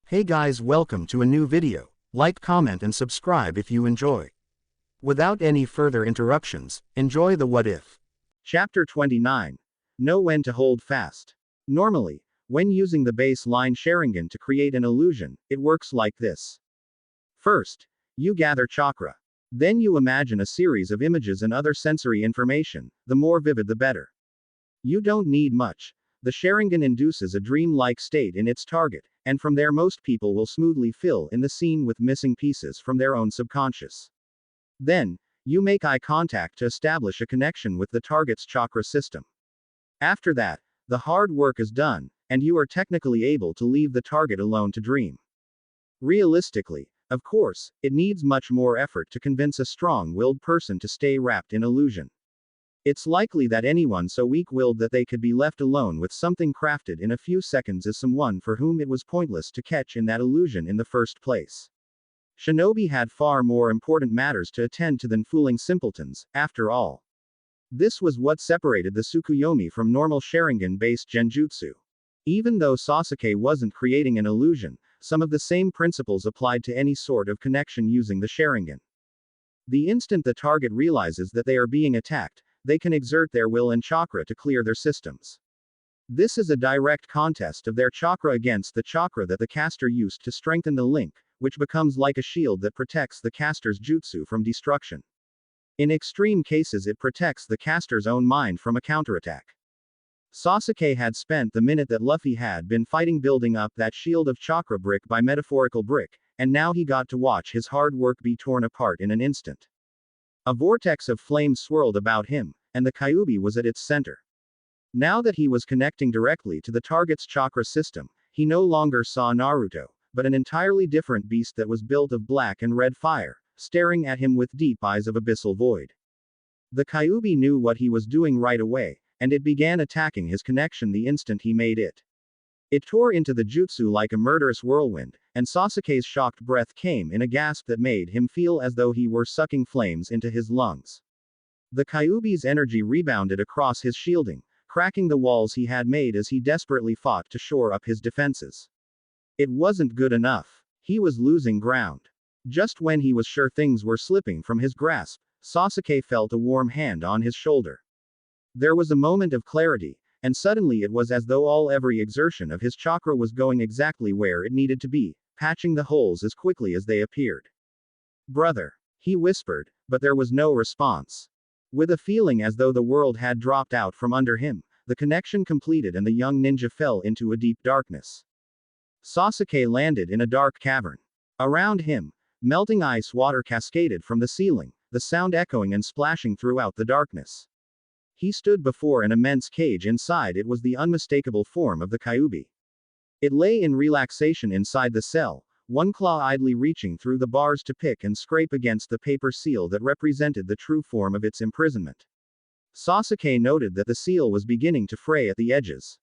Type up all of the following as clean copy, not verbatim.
Hey guys, welcome to a new video. Like, comment and subscribe if you enjoy. Without any further interruptions, enjoy the what if. Chapter 29. Know when to hold fast. Normally, when using the baseline Sharingan to create an illusion, it works like this. First, you gather chakra. Then you imagine a series of images and other sensory information, the more vivid the better. You don't need much. The Sharingan induces a dream-like state in its target, and from there most people will smoothly fill in the scene with missing pieces from their own subconscious. Then, you make eye contact to establish a connection with the target's chakra system. After that, the hard work is done, and you are technically able to leave the target alone to dream. Realistically, of course, it needs much more effort to convince a strong-willed person to stay wrapped in illusion. It's likely that anyone so weak-willed that they could be left alone with something crafted in a few seconds is someone for whom it was pointless to catch in that illusion in the first place. Shinobi had far more important matters to attend to than fooling simpletons, after all. This was what separated the Tsukuyomi from normal Sharingan-based genjutsu. Even though Sasuke wasn't creating an illusion, some of the same principles applied to any sort of connection using the Sharingan. The instant the target realizes that they are being attacked, they can exert their will and chakra to clear their systems. This is a direct contest of their chakra against the chakra that the caster used to strengthen the link, which becomes like a shield that protects the caster's jutsu from destruction. In extreme cases, it protects the caster's own mind from a counterattack. Sasuke had spent the minute that Luffy had been fighting building up that shield of chakra brick by metaphorical brick, and now he got to watch his hard work be torn apart in an instant. A vortex of flame swirled about him, and the Kyuubi was at its center. Now that he was connecting directly to the target's chakra system, he no longer saw Naruto, but an entirely different beast that was built of black and red fire, staring at him with deep eyes of abyssal void. The Kyuubi knew what he was doing right away, and it began attacking his connection the instant he made it. It tore into the jutsu like a murderous whirlwind, and Sasuke's shocked breath came in a gasp that made him feel as though he were sucking flames into his lungs. The Kyuubi's energy rebounded across his shielding, cracking the walls he had made as he desperately fought to shore up his defenses. It wasn't good enough. He was losing ground. Just when he was sure things were slipping from his grasp, Sasuke felt a warm hand on his shoulder. There was a moment of clarity, and suddenly it was as though every exertion of his chakra was going exactly where it needed to be, patching the holes as quickly as they appeared. "Brother," he whispered, but there was no response. With a feeling as though the world had dropped out from under him, the connection completed and the young ninja fell into a deep darkness. Sasuke landed in a dark cavern. Around him, melting ice water cascaded from the ceiling, the sound echoing and splashing throughout the darkness. He stood before an immense cage. Inside it was the unmistakable form of the Kyuubi. It lay in relaxation inside the cell, one claw idly reaching through the bars to pick and scrape against the paper seal that represented the true form of its imprisonment. Sasuke noted that the seal was beginning to fray at the edges.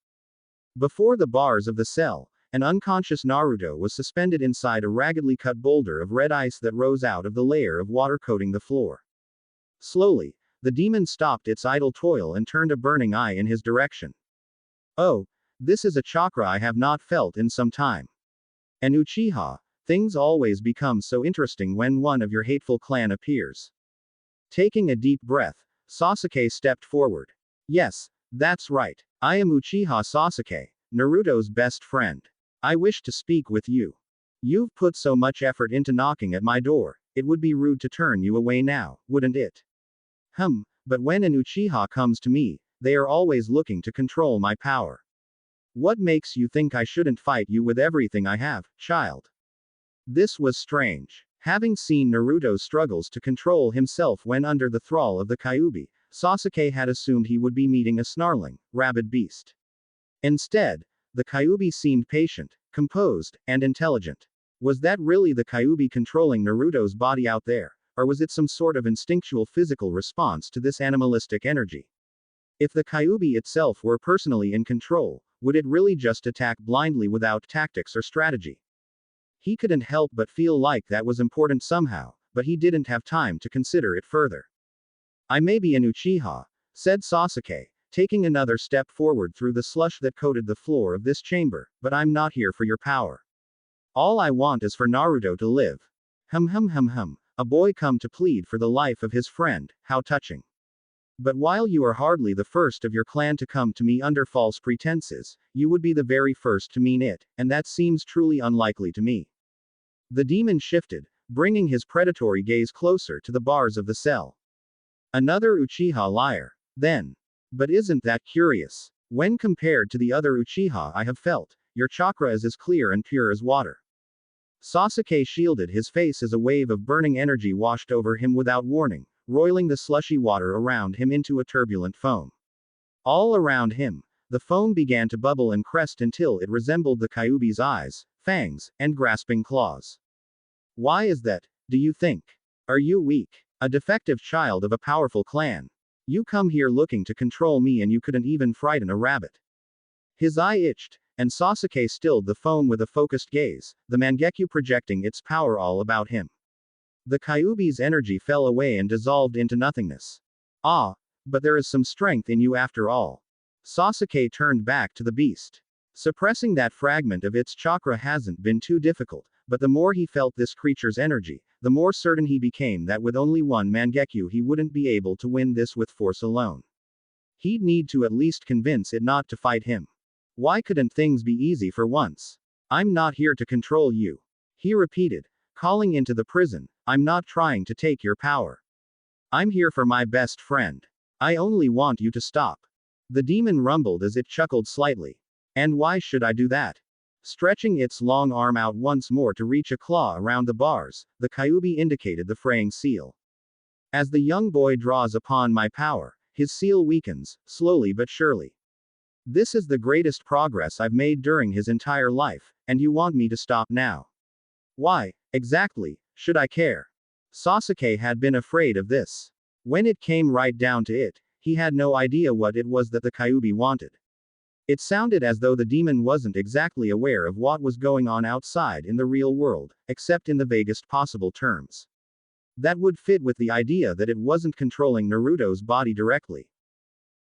Before the bars of the cell, an unconscious Naruto was suspended inside a raggedly cut boulder of red ice that rose out of the layer of water coating the floor. Slowly, the demon stopped its idle toil and turned a burning eye in his direction. "Oh, this is a chakra I have not felt in some time. An Uchiha, things always become so interesting when one of your hateful clan appears." Taking a deep breath, Sasuke stepped forward. "Yes, that's right. I am Uchiha Sasuke, Naruto's best friend. I wish to speak with you. You've put so much effort into knocking at my door, it would be rude to turn you away now, wouldn't it? But when an Uchiha comes to me, they are always looking to control my power. What makes you think I shouldn't fight you with everything I have, child?" This was strange. Having seen Naruto's struggles to control himself when under the thrall of the Kyuubi, Sasuke had assumed he would be meeting a snarling, rabid beast. Instead, the Kyuubi seemed patient, composed, and intelligent. Was that really the Kyuubi controlling Naruto's body out there? Or was it some sort of instinctual physical response to this animalistic energy? If the Kyuubi itself were personally in control, would it really just attack blindly without tactics or strategy? He couldn't help but feel like that was important somehow, but he didn't have time to consider it further. "I may be an Uchiha," said Sasuke, taking another step forward through the slush that coated the floor of this chamber, "but I'm not here for your power. All I want is for Naruto to live. Hum hum hum hum. A boy come to plead for the life of his friend, how touching. But while you are hardly the first of your clan to come to me under false pretenses, you would be the very first to mean it, and that seems truly unlikely to me. The demon shifted, bringing his predatory gaze closer to the bars of the cell. Another Uchiha liar. Then. But isn't that curious? When compared to the other Uchiha I have felt, your chakra is as clear and pure as water. Sasuke shielded his face as a wave of burning energy washed over him without warning, roiling the slushy water around him into a turbulent foam. All around him, the foam began to bubble and crest until it resembled the Kyuubi's eyes, fangs, and grasping claws. Why is that, do you think? Are you weak? A defective child of a powerful clan? You come here looking to control me and you couldn't even frighten a rabbit. His eye itched, and Sasuke stilled the foam with a focused gaze, the Mangekyo projecting its power all about him. The Kyuubi's energy fell away and dissolved into nothingness. Ah, but there is some strength in you after all. Sasuke turned back to the beast. Suppressing that fragment of its chakra hasn't been too difficult, but the more he felt this creature's energy, the more certain he became that with only one Mangekyo he wouldn't be able to win this with force alone. He'd need to at least convince it not to fight him. Why couldn't things be easy for once? I'm not here to control you. He repeated, calling into the prison, I'm not trying to take your power. I'm here for my best friend. I only want you to stop. The demon rumbled as it chuckled slightly. And why should I do that? Stretching its long arm out once more to reach a claw around the bars, the Kyuubi indicated the fraying seal. As the young boy draws upon my power, his seal weakens, slowly but surely. This is the greatest progress I've made during his entire life, and you want me to stop now. Why, exactly, should I care? Sasuke had been afraid of this. When it came right down to it, he had no idea what it was that the Kyuubi wanted. It sounded as though the demon wasn't exactly aware of what was going on outside in the real world, except in the vaguest possible terms. That would fit with the idea that it wasn't controlling Naruto's body directly.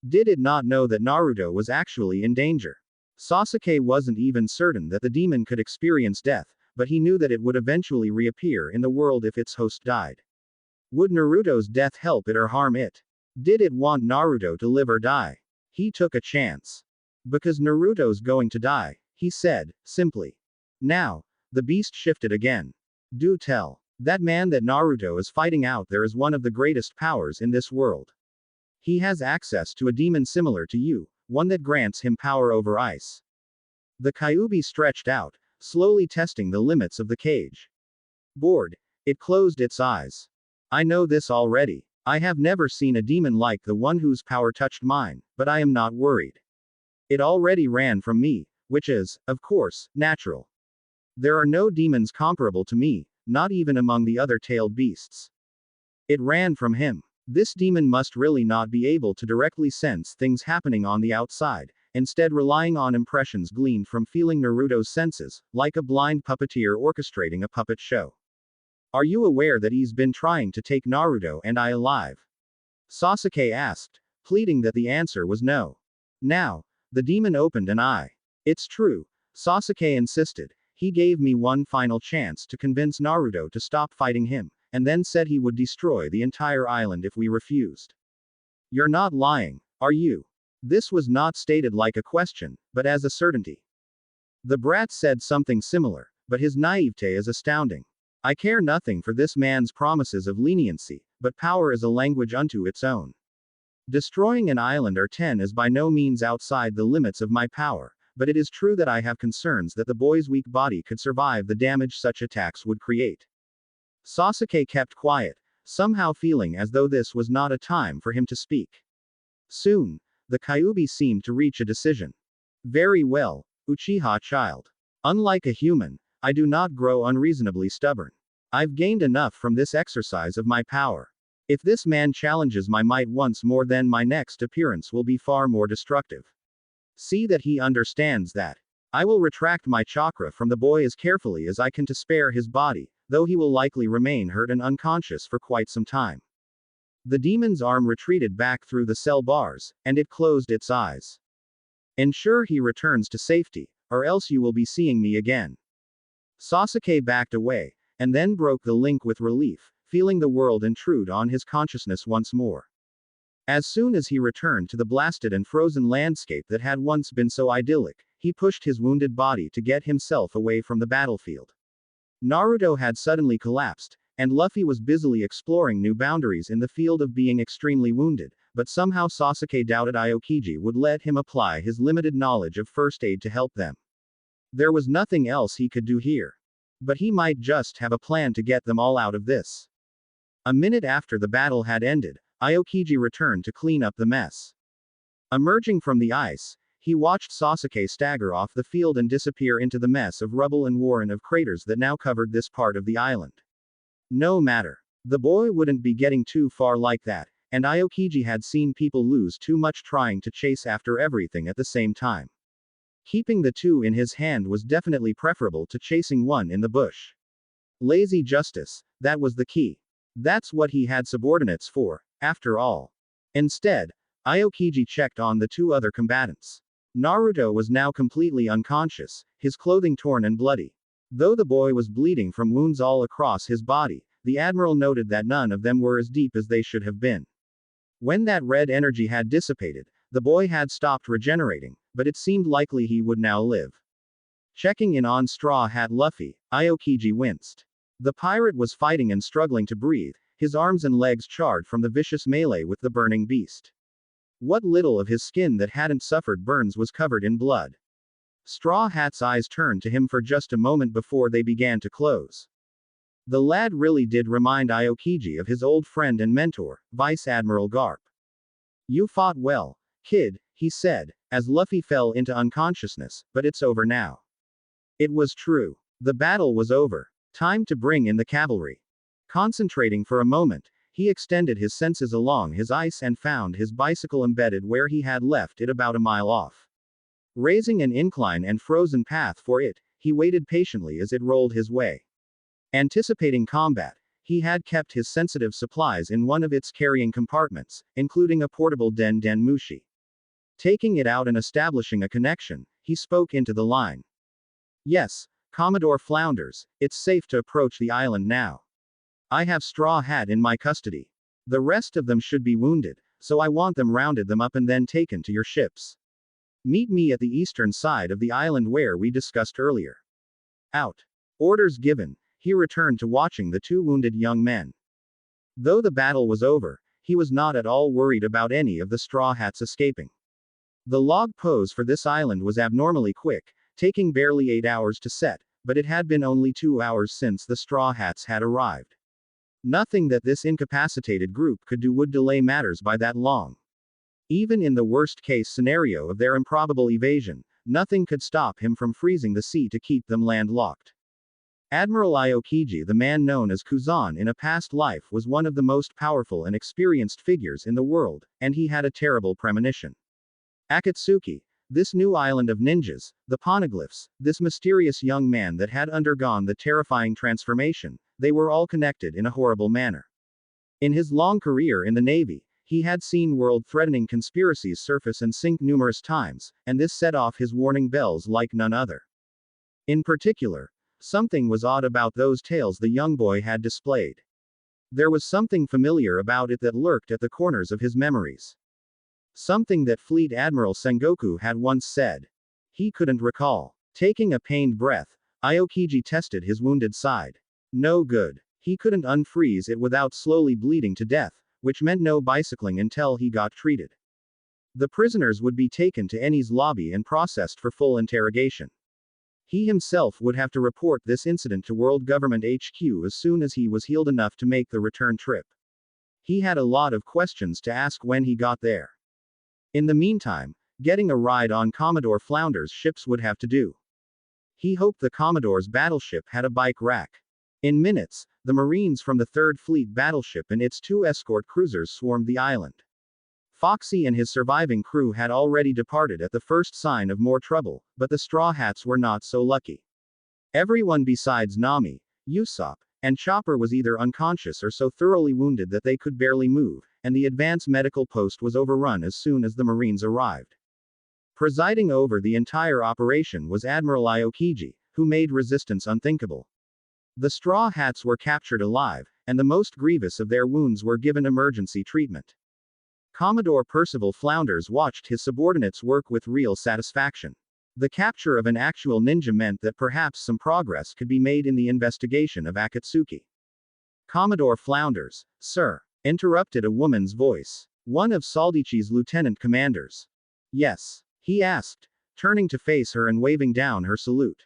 Did it not know that Naruto was actually in danger? Sasuke wasn't even certain that the demon could experience death, but he knew that it would eventually reappear in the world if its host died. Would Naruto's death help it or harm it? Did it want Naruto to live or die? He took a chance. Because Naruto's going to die, he said, simply. Now, the beast shifted again. Do tell. That man that Naruto is fighting out there is one of the greatest powers in this world. He has access to a demon similar to you, one that grants him power over ice. The Kyuubi stretched out, slowly testing the limits of the cage. Bored, it closed its eyes. I know this already. I have never seen a demon like the one whose power touched mine, but I am not worried. It already ran from me, which is, of course, natural. There are no demons comparable to me, not even among the other tailed beasts. It ran from him. This demon must really not be able to directly sense things happening on the outside, instead relying on impressions gleaned from feeling Naruto's senses, like a blind puppeteer orchestrating a puppet show. Are you aware that he's been trying to take Naruto and I alive? Sasuke asked, pleading that the answer was no. Now, the demon opened an eye. It's true, Sasuke insisted. He gave me one final chance to convince Naruto to stop fighting him, and then said he would destroy the entire island if we refused. You're not lying, are you? This was not stated like a question, but as a certainty. The brat said something similar, but his naivete is astounding. I care nothing for this man's promises of leniency, but power is a language unto its own. Destroying an island or 10 is by no means outside the limits of my power, but it is true that I have concerns that the boy's weak body could survive the damage such attacks would create. Sasuke kept quiet, somehow feeling as though this was not a time for him to speak. Soon, the Kyuubi seemed to reach a decision. Very well, Uchiha child. Unlike a human, I do not grow unreasonably stubborn. I've gained enough from this exercise of my power. If this man challenges my might once more, then my next appearance will be far more destructive. See that he understands that. I will retract my chakra from the boy as carefully as I can to spare his body, though he will likely remain hurt and unconscious for quite some time. The demon's arm retreated back through the cell bars, and it closed its eyes. Ensure he returns to safety, or else you will be seeing me again. Sasuke backed away, and then broke the link with relief, feeling the world intrude on his consciousness once more. As soon as he returned to the blasted and frozen landscape that had once been so idyllic, he pushed his wounded body to get himself away from the battlefield. Naruto had suddenly collapsed, and Luffy was busily exploring new boundaries in the field of being extremely wounded, but somehow Sasuke doubted Aokiji would let him apply his limited knowledge of first aid to help them. There was nothing else he could do here. But he might just have a plan to get them all out of this. A minute after the battle had ended, Aokiji returned to clean up the mess. Emerging from the ice, he watched Sasuke stagger off the field and disappear into the mess of rubble and warren of craters that now covered this part of the island. No matter. The boy wouldn't be getting too far like that, and Aokiji had seen people lose too much trying to chase after everything at the same time. Keeping the two in his hand was definitely preferable to chasing one in the bush. Lazy justice, that was the key. That's what he had subordinates for, after all. Instead, Aokiji checked on the two other combatants. Naruto was now completely unconscious, his clothing torn and bloody. Though the boy was bleeding from wounds all across his body, the admiral noted that none of them were as deep as they should have been. When that red energy had dissipated, the boy had stopped regenerating, but it seemed likely he would now live. Checking in on Straw Hat Luffy, Aokiji winced. The pirate was fighting and struggling to breathe, his arms and legs charred from the vicious melee with the burning beast. What little of his skin that hadn't suffered burns was covered in blood. Straw Hat's eyes turned to him for just a moment before they began to close. The lad really did remind Aokiji of his old friend and mentor, Vice Admiral Garp. You fought well, kid, he said, as Luffy fell into unconsciousness, but it's over now. It was true. The battle was over. Time to bring in the cavalry. Concentrating for a moment, he extended his senses along his ice and found his bicycle embedded where he had left it about a mile off. Raising an incline and frozen path for it, he waited patiently as it rolled his way. Anticipating combat, he had kept his sensitive supplies in one of its carrying compartments, including a portable Den Den Mushi. Taking it out and establishing a connection, he spoke into the line. Yes, Commodore Flounders, it's safe to approach the island now. I have Straw Hat in my custody. The rest of them should be wounded, so I want them rounded them up and then taken to your ships. Meet me at the eastern side of the island where we discussed earlier. Out. Orders given, he returned to watching the two wounded young men. Though the battle was over, he was not at all worried about any of the Straw Hats escaping. The log pose for this island was abnormally quick, taking barely 8 hours to set, but it had been only 2 hours since the Straw Hats had arrived. Nothing that this incapacitated group could do would delay matters by that long. Even in the worst-case scenario of their improbable evasion, nothing could stop him from freezing the sea to keep them landlocked. Admiral Aokiji, the man known as Kuzan in a past life, was one of the most powerful and experienced figures in the world, and he had a terrible premonition. Akatsuki, this new island of ninjas, the poneglyphs, this mysterious young man that had undergone the terrifying transformation, they were all connected in a horrible manner. In his long career in the Navy, he had seen world-threatening conspiracies surface and sink numerous times, and this set off his warning bells like none other. In particular, something was odd about those tales the young boy had displayed. There was something familiar about it that lurked at the corners of his memories. Something that Fleet Admiral Sengoku had once said. He couldn't recall. Taking a pained breath, Aokiji tested his wounded side. No good. He couldn't unfreeze it without slowly bleeding to death, which meant no bicycling until he got treated. The prisoners would be taken to Eni's lobby and processed for full interrogation. He himself would have to report this incident to World Government HQ as soon as he was healed enough to make the return trip. He had a lot of questions to ask when he got there. In the meantime, getting a ride on Commodore Flounder's ships would have to do. He hoped the Commodore's battleship had a bike rack. In minutes, the Marines from the 3rd Fleet battleship and its 2 escort cruisers swarmed the island. Foxy and his surviving crew had already departed at the first sign of more trouble, but the Straw Hats were not so lucky. Everyone besides Nami, Usopp, and Chopper was either unconscious or so thoroughly wounded that they could barely move, and the advance medical post was overrun as soon as the Marines arrived. Presiding over the entire operation was Admiral Aokiji, who made resistance unthinkable. The Straw Hats were captured alive, and the most grievous of their wounds were given emergency treatment. Commodore Percival Flounders watched his subordinates work with real satisfaction. The capture of an actual ninja meant that perhaps some progress could be made in the investigation of Akatsuki. Commodore Flounders, sir, interrupted a woman's voice. One of Saldichi's lieutenant commanders. Yes, he asked, turning to face her and waving down her salute.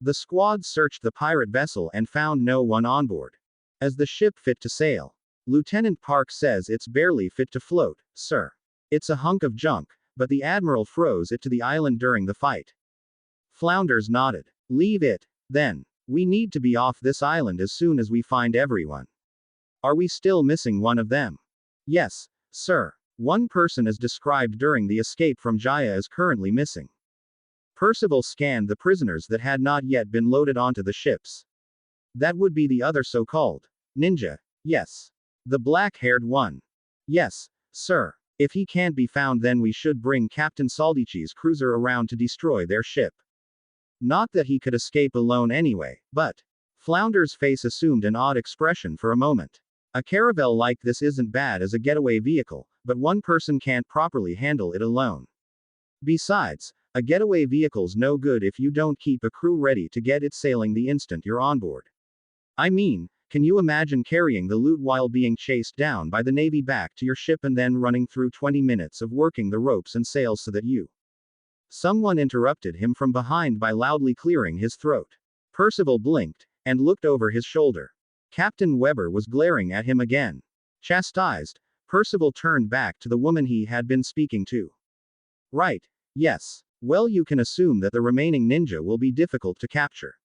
The squad searched the pirate vessel and found no one on board. Is the ship fit to sail? Lieutenant Park says it's barely fit to float, sir. It's a hunk of junk, but the admiral froze it to the island during the fight. Flounders nodded. Leave it, then. We need to be off this island as soon as we find everyone. Are we still missing one of them? Yes, sir. One person as described during the escape from Jaya is currently missing. Percival scanned the prisoners that had not yet been loaded onto the ships. That would be the other so-called ninja. Yes. The black-haired one. Yes, sir. If he can't be found, then we should bring Captain Saldichi's cruiser around to destroy their ship. Not that he could escape alone anyway, but... Flounder's face assumed an odd expression for a moment. A caravel like this isn't bad as a getaway vehicle, but one person can't properly handle it alone. Besides, a getaway vehicle's no good if you don't keep a crew ready to get it sailing the instant you're on board. I mean, can you imagine carrying the loot while being chased down by the Navy back to your ship and then running through 20 minutes of working the ropes and sails so that you... Someone interrupted him from behind by loudly clearing his throat. Percival blinked, and looked over his shoulder. Captain Weber was glaring at him again. Chastised, Percival turned back to the woman he had been speaking to. Right. Yes. Well, you can assume that the remaining ninja will be difficult to capture.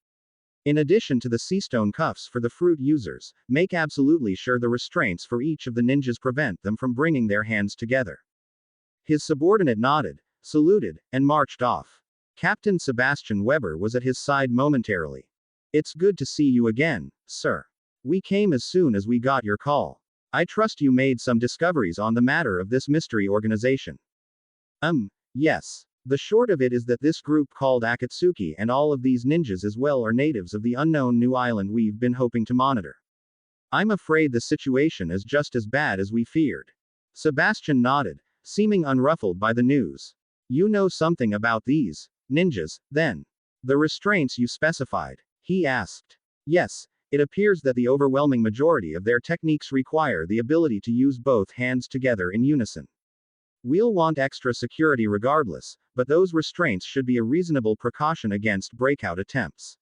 In addition to the seastone cuffs for the fruit users, make absolutely sure the restraints for each of the ninjas prevent them from bringing their hands together. His subordinate nodded, saluted, and marched off. Captain Sebastian Weber was at his side momentarily. It's good to see you again, sir. We came as soon as we got your call. I trust you made some discoveries on the matter of this mystery organization. Yes. The short of it is that this group called Akatsuki and all of these ninjas as well are natives of the unknown new island we've been hoping to monitor. I'm afraid the situation is just as bad as we feared. Sebastian nodded, seeming unruffled by the news. You know something about these ninjas, then? The restraints you specified? He asked. Yes, it appears that the overwhelming majority of their techniques require the ability to use both hands together in unison. We'll want extra security regardless, but those restraints should be a reasonable precaution against breakout attempts.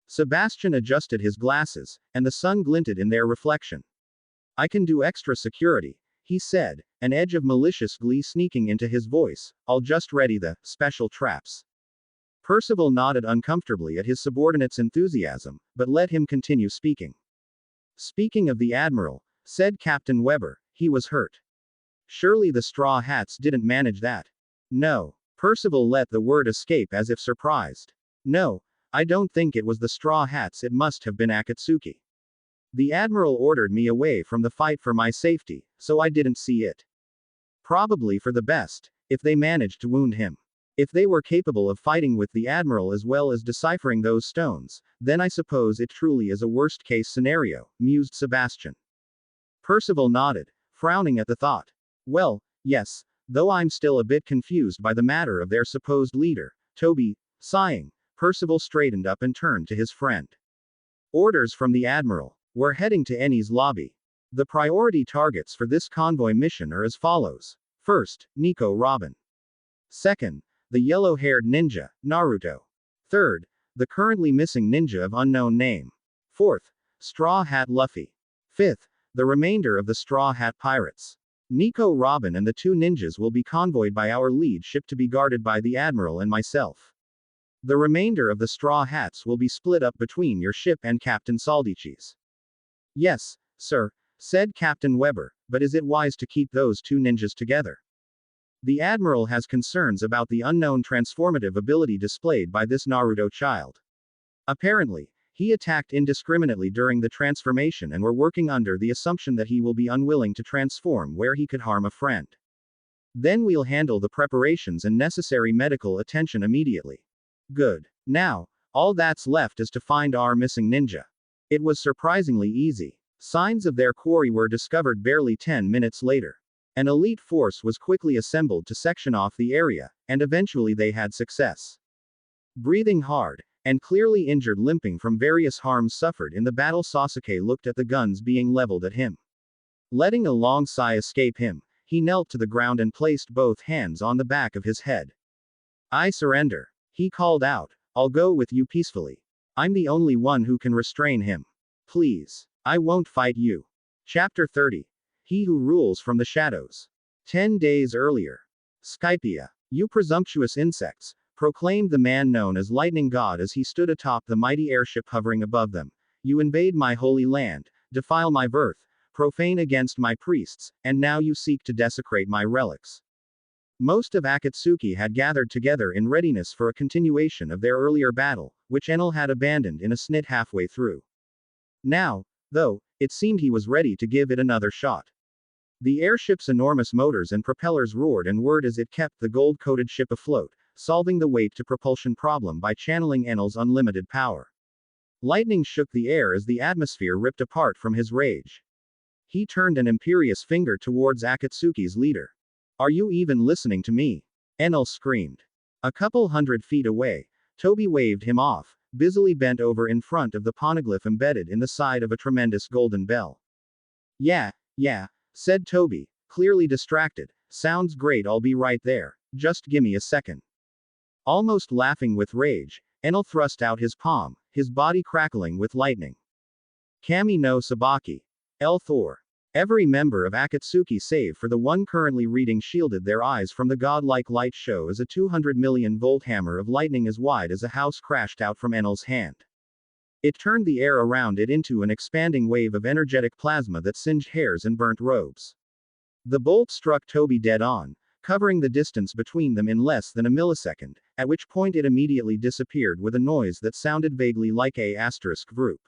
Sebastian adjusted his glasses, and the sun glinted in their reflection. I can do extra security, he said, an edge of malicious glee sneaking into his voice. I'll just ready the special traps. Percival nodded uncomfortably at his subordinate's enthusiasm, but let him continue speaking. Speaking of the Admiral, said Captain Weber, he was hurt. Surely the Straw Hats didn't manage that. No. Percival let the word escape as if surprised. No, I don't think it was the Straw Hats, it must have been Akatsuki. The Admiral ordered me away from the fight for my safety, so I didn't see it. Probably for the best, if they managed to wound him. If they were capable of fighting with the Admiral as well as deciphering those stones, then I suppose it truly is a worst-case scenario, mused Sebastian. Percival nodded, frowning at the thought. Well, yes, though I'm still a bit confused by the matter of their supposed leader, Toby. Sighing, Percival straightened up and turned to his friend. Orders from the Admiral. We're heading to Eni's lobby. The priority targets for this convoy mission are as follows. First, Nico Robin. Second, the yellow-haired ninja, Naruto. Third, the currently missing ninja of unknown name. Fourth, Straw Hat Luffy. Fifth, the remainder of the Straw Hat Pirates. Nico Robin and the two ninjas will be convoyed by our lead ship to be guarded by the Admiral and myself. The remainder of the Straw Hats will be split up between your ship and Captain Saldichi's. Yes, sir, said Captain Weber, but is it wise to keep those two ninjas together? The Admiral has concerns about the unknown transformative ability displayed by this Naruto child. Apparently, he attacked indiscriminately during the transformation and we're working under the assumption that he will be unwilling to transform where he could harm a friend. Then we'll handle the preparations and necessary medical attention immediately. Good. Now, All that's left is to find our missing ninja. It was surprisingly easy. Signs of their quarry were discovered barely 10 minutes later. An elite force was quickly assembled to section off the area, and eventually they had success. Breathing hard, and clearly injured, limping from various harms suffered in the battle, Sasuke looked at the guns being leveled at him. Letting a long sigh escape him, he knelt to the ground and placed both hands on the back of his head. I surrender. He called out. I'll go with you peacefully. I'm the only one who can restrain him. Please. I won't fight you. Chapter 30. He who rules from the shadows. 10 days earlier. Skypia. You presumptuous insects, proclaimed the man known as Lightning God as he stood atop the mighty airship hovering above them. You invade my holy land, defile my birth, profane against my priests, and now you seek to desecrate my relics. Most of Akatsuki had gathered together in readiness for a continuation of their earlier battle, which Enel had abandoned in a snit halfway through. Now, though, it seemed he was ready to give it another shot. The airship's enormous motors and propellers roared and whirred as it kept the gold-coated ship afloat, solving the weight-to-propulsion problem by channeling Enel's unlimited power. Lightning shook the air as the atmosphere ripped apart from his rage. He turned an imperious finger towards Akatsuki's leader. Are you even listening to me? Enel screamed. A couple 100 feet away, Toby waved him off, busily bent over in front of the poneglyph embedded in the side of a tremendous golden bell. Yeah, said Toby, clearly distracted. Sounds great, I'll be right there. Just gimme a second. Almost laughing with rage, Enel thrust out his palm, his body crackling with lightning. Kami no Sabaki. El Thor. Every member of Akatsuki save for the one currently reading shielded their eyes from the godlike light show as a 200 million volt hammer of lightning as wide as a house crashed out from Enel's hand. It turned the air around it into an expanding wave of energetic plasma that singed hairs and burnt robes. The bolt struck Toby dead on, covering the distance between them in less than a millisecond, at which point it immediately disappeared with a noise that sounded vaguely like a asterisk group.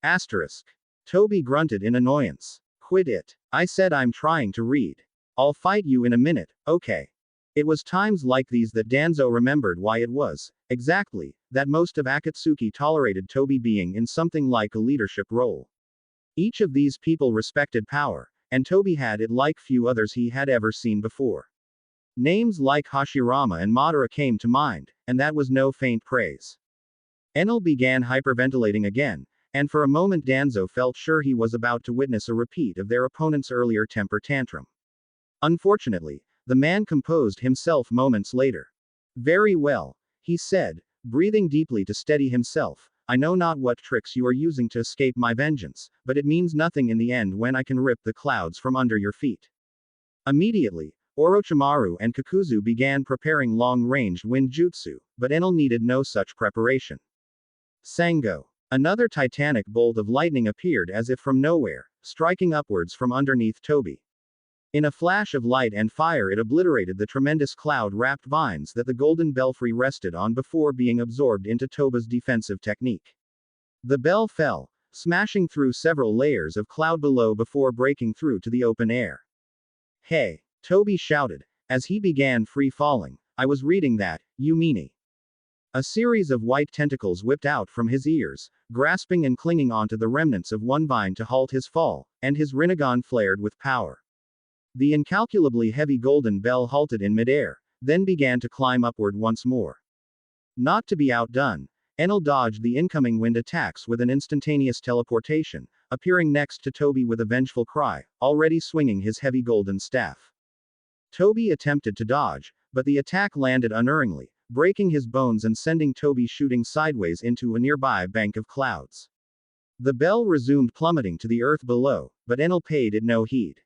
Asterisk. Toby grunted in annoyance. Quit it. I said I'm trying to read. I'll fight you in a minute, okay. It was times like these that Danzo remembered why it was, exactly, that most of Akatsuki tolerated Toby being in something like a leadership role. Each of these people respected power, and Toby had it like few others he had ever seen before. Names like Hashirama and Madara came to mind, and that was no faint praise. Enel began hyperventilating again, and for a moment Danzo felt sure he was about to witness a repeat of their opponent's earlier temper tantrum. Unfortunately, the man composed himself moments later. Very well, he said, breathing deeply to steady himself. I know not what tricks you are using to escape my vengeance, but it means nothing in the end when I can rip the clouds from under your feet. Immediately, Orochimaru and Kakuzu began preparing long-ranged wind jutsu, but Enel needed no such preparation. Sango. Another titanic bolt of lightning appeared as if from nowhere, striking upwards from underneath Toby. In a flash of light and fire it obliterated the tremendous cloud-wrapped vines that the golden belfry rested on before being absorbed into Toba's defensive technique. The bell fell, smashing through several layers of cloud below before breaking through to the open air. Hey! Toby shouted, as he began free-falling. I was reading that, you meanie. A series of white tentacles whipped out from his ears, grasping and clinging onto the remnants of one vine to halt his fall, and his Rinnegan flared with power. The incalculably heavy golden bell halted in midair, then began to climb upward once more. Not to be outdone, Enel dodged the incoming wind attacks with an instantaneous teleportation, appearing next to Toby with a vengeful cry, already swinging his heavy golden staff. Toby attempted to dodge, but the attack landed unerringly, breaking his bones and sending Toby shooting sideways into a nearby bank of clouds. The bell resumed plummeting to the earth below, but Enel paid it no heed.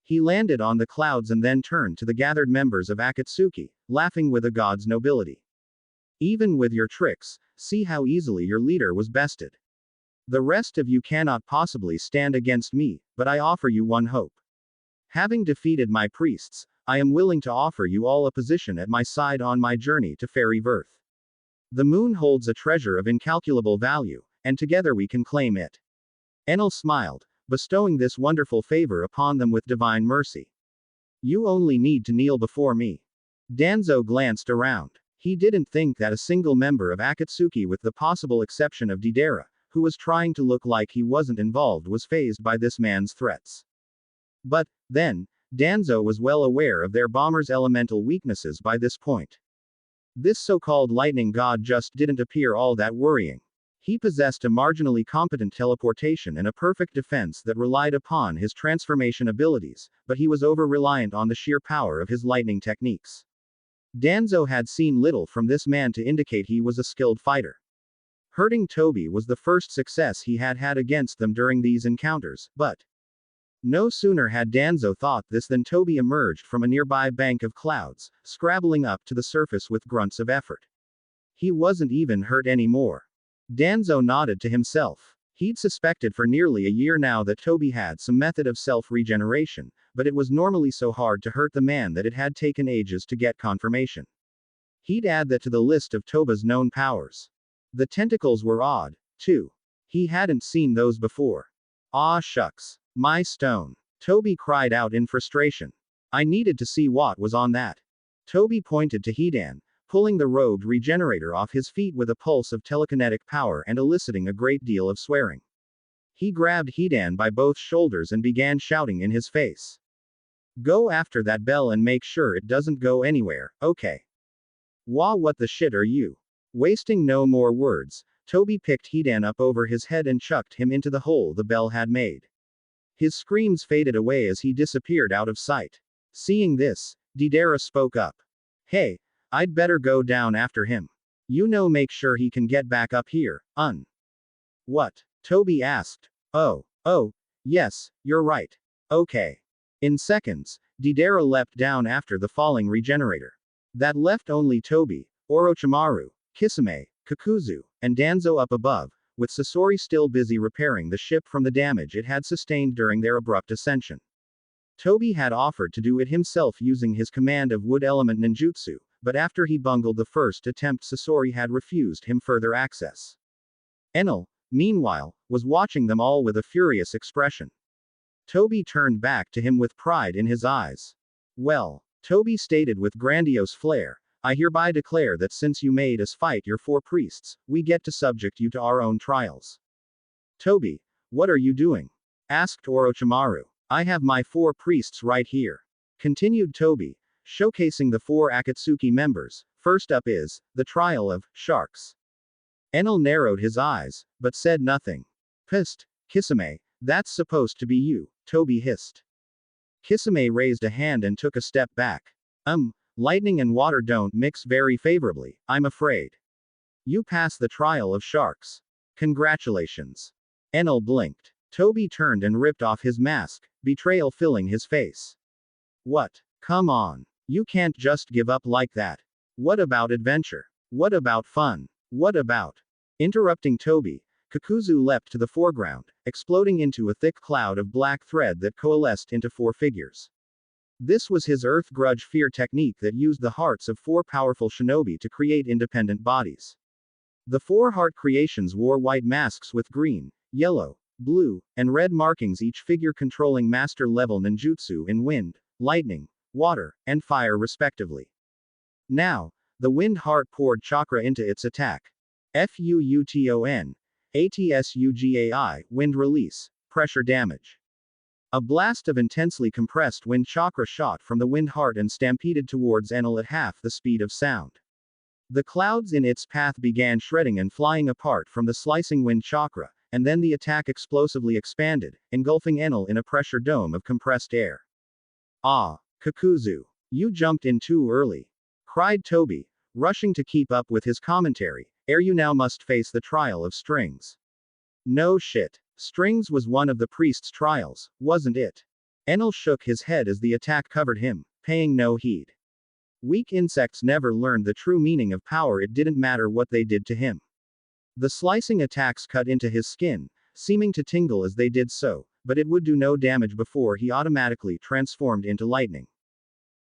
He landed on the clouds and then turned to the gathered members of Akatsuki, laughing with a god's nobility. Even with your tricks, see how easily your leader was bested. The rest of you cannot possibly stand against me, but I offer you one hope. Having defeated my priests, I am willing to offer you all a position at my side on my journey to fairy birth. The moon holds a treasure of incalculable value, and together we can claim it. Enel smiled, bestowing this wonderful favor upon them with divine mercy. You only need to kneel before me. Danzo glanced around. He didn't think that a single member of Akatsuki, with the possible exception of Deidara, who was trying to look like he wasn't involved, was fazed by this man's threats. But, then, Danzo was well aware of their bomber's elemental weaknesses by this point. This so-called lightning god just didn't appear all that worrying. He possessed a marginally competent teleportation and a perfect defense that relied upon his transformation abilities, but he was over-reliant on the sheer power of his lightning techniques. Danzo had seen little from this man to indicate he was a skilled fighter. Hurting Toby was the first success he had had against them during these encounters, but no sooner had Danzo thought this than Toby emerged from a nearby bank of clouds, scrabbling up to the surface with grunts of effort. He wasn't even hurt anymore. Danzo nodded to himself. He'd suspected for nearly a year now that Toby had some method of self-regeneration, but it was normally so hard to hurt the man that it had taken ages to get confirmation. He'd add that to the list of Toba's known powers. The tentacles were odd, too. He hadn't seen those before. "Aw shucks. My stone." Toby cried out in frustration. "I needed to see what was on that." Toby pointed to Hidan, pulling the robed regenerator off his feet with a pulse of telekinetic power and eliciting a great deal of swearing. He grabbed Hidan by both shoulders and began shouting in his face. "Go after that bell and make sure it doesn't go anywhere, okay? Wah, what the shit are you?" Wasting no more words, Toby picked Hidan up over his head and chucked him into the hole the bell had made. His screams faded away as he disappeared out of sight. Seeing this, Deidara spoke up. "Hey, I'd better go down after him. Make sure he can get back up here, What?" Toby asked. Oh, yes, you're right. Okay." In seconds, Deidara leapt down after the falling regenerator. That left only Toby, Orochimaru, Kisame, Kakuzu, and Danzo up above, with Sasori still busy repairing the ship from the damage it had sustained during their abrupt ascension. Toby had offered to do it himself using his command of wood element ninjutsu, but after he bungled the first attempt, Sasori had refused him further access. Enel, meanwhile, was watching them all with a furious expression. Toby turned back to him with pride in his eyes. "Well," Toby stated with grandiose flair, "I hereby declare that since you made us fight your 4 priests, we get to subject you to our own trials." "Toby, what are you doing?" asked Orochimaru. "I have my 4 priests right here," continued Toby, showcasing the 4 Akatsuki members. "First up is the trial of sharks." Enel narrowed his eyes, but said nothing. "Psst, Kisame, that's supposed to be you," Toby hissed. Kisame raised a hand and took a step back. Lightning and water don't mix very favorably, I'm afraid. You pass the trial of sharks. Congratulations." Enel blinked. Toby turned and ripped off his mask, betrayal filling his face. "What? Come on. You can't just give up like that. What about adventure? What about fun? What about..." Interrupting Toby, Kakuzu leapt to the foreground, exploding into a thick cloud of black thread that coalesced into 4 figures. This was his Earth Grudge Fear technique that used the hearts of 4 powerful shinobi to create independent bodies. The 4 heart creations wore white masks with green, yellow, blue, and red markings, each figure controlling master-level ninjutsu in wind, lightning, water, and fire respectively. Now, the wind heart poured chakra into its attack. Fuuton. Atsugai, wind release, pressure damage. A blast of intensely compressed wind chakra shot from the wind heart and stampeded towards Enel at half the speed of sound. The clouds in its path began shredding and flying apart from the slicing wind chakra, and then the attack explosively expanded, engulfing Enel in a pressure dome of compressed air. "Ah, Kakuzu. You jumped in too early," cried Toby, rushing to keep up with his commentary. "You now must face the trial of strings." "No shit. Strings was one of the priest's trials, wasn't it?" Enel shook his head as the attack covered him, paying no heed. Weak insects never learned the true meaning of power. It didn't matter what they did to him. The slicing attacks cut into his skin, seeming to tingle as they did so, but it would do no damage before he automatically transformed into lightning.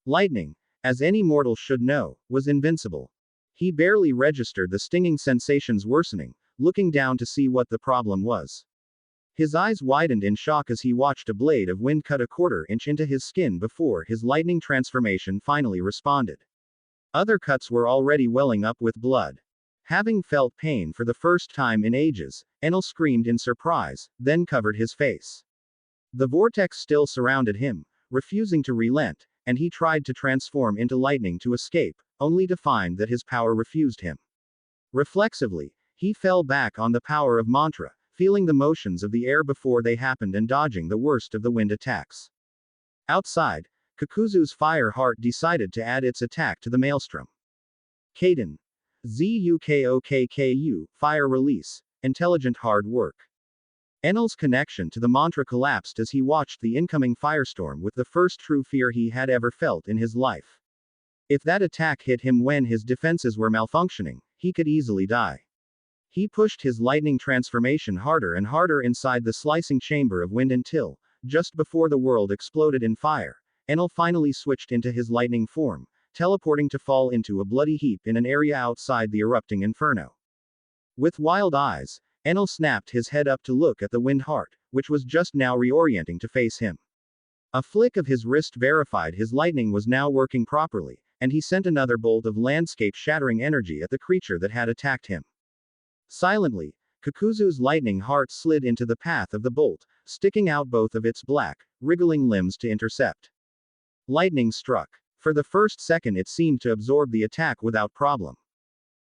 Lightning, as any mortal should know, was invincible. He barely registered the stinging sensations worsening, looking down to see what the problem was. His eyes widened in shock as he watched a blade of wind cut a 1/4 inch into his skin before his lightning transformation finally responded. Other cuts were already welling up with blood. Having felt pain for the first time in ages, Enel screamed in surprise, then covered his face. The vortex still surrounded him, refusing to relent, and he tried to transform into lightning to escape, only to find that his power refused him. Reflexively, he fell back on the power of mantra, feeling the motions of the air before they happened and dodging the worst of the wind attacks. Outside, Kakuzu's fire heart decided to add its attack to the maelstrom. Kaden. Zukokku, fire release, intelligent hard work. Enel's connection to the mantra collapsed as he watched the incoming firestorm with the first true fear he had ever felt in his life. If that attack hit him when his defenses were malfunctioning, he could easily die. He pushed his lightning transformation harder and harder inside the slicing chamber of wind until, just before the world exploded in fire, Enel finally switched into his lightning form, teleporting to fall into a bloody heap in an area outside the erupting inferno. With wild eyes, Enel snapped his head up to look at the wind heart, which was just now reorienting to face him. A flick of his wrist verified his lightning was now working properly, and he sent another bolt of landscape-shattering energy at the creature that had attacked him. Silently, Kakuzu's lightning heart slid into the path of the bolt, sticking out both of its black, wriggling limbs to intercept. Lightning struck. For the first second it seemed to absorb the attack without problem.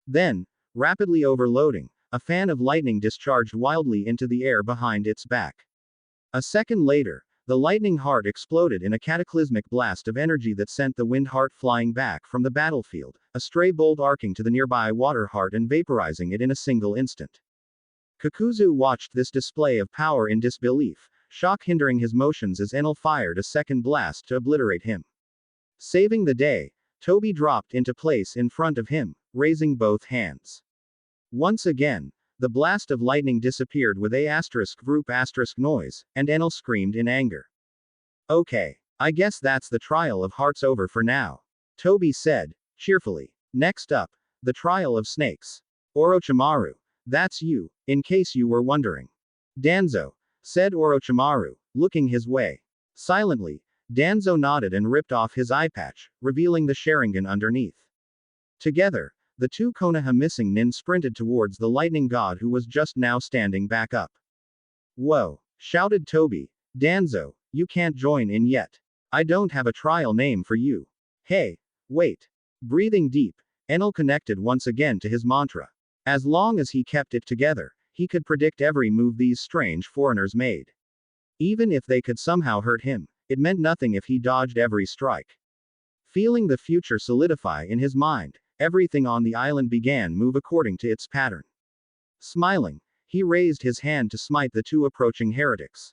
Then, rapidly overloading, a fan of lightning discharged wildly into the air behind its back. A second later, the lightning heart exploded in a cataclysmic blast of energy that sent the wind heart flying back from the battlefield, a stray bolt arcing to the nearby water heart and vaporizing it in a single instant. Kakuzu watched this display of power in disbelief, shock hindering his motions as Enel fired a second blast to obliterate him. Saving the day, Toby dropped into place in front of him, raising both hands. Once again, the blast of lightning disappeared with a group noise, and Enel screamed in anger. Okay, I guess that's the trial of hearts over for now, Toby said, cheerfully. Next up, the trial of snakes. Orochimaru, that's you, in case you were wondering. Danzo, said Orochimaru, looking his way. Silently, Danzo nodded and ripped off his eye patch, revealing the Sharingan underneath. Together, the two Konoha missing nin sprinted towards the lightning god who was just now standing back up. Whoa, shouted Toby. Danzo, you can't join in yet. I don't have a trial name for you. Hey, wait. Breathing deep, Enel connected once again to his mantra. As long as he kept it together, he could predict every move these strange foreigners made. Even if they could somehow hurt him, it meant nothing if he dodged every strike. Feeling the future solidify in his mind, everything on the island began move according to its pattern. Smiling, he raised his hand to smite the two approaching heretics.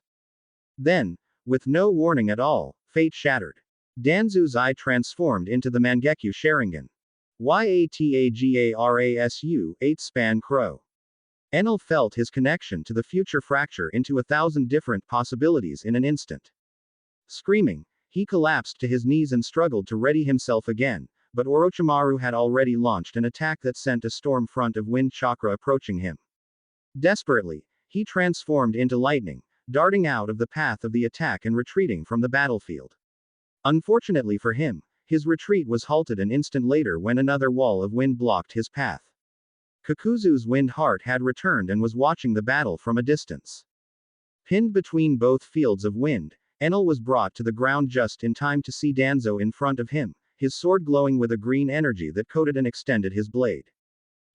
Then, with no warning at all, fate shattered. Danzu's eye transformed into the Mangekyo Sharingan. Yatagarasu, 8-span crow. Enel felt his connection to the future fracture into 1,000 different possibilities in an instant. Screaming, he collapsed to his knees and struggled to ready himself again, but Orochimaru had already launched an attack that sent a storm front of wind chakra approaching him. Desperately, he transformed into lightning, darting out of the path of the attack and retreating from the battlefield. Unfortunately for him, his retreat was halted an instant later when another wall of wind blocked his path. Kakuzu's wind heart had returned and was watching the battle from a distance. Pinned between both fields of wind, Enel was brought to the ground just in time to see Danzo in front of him, his sword glowing with a green energy that coated and extended his blade.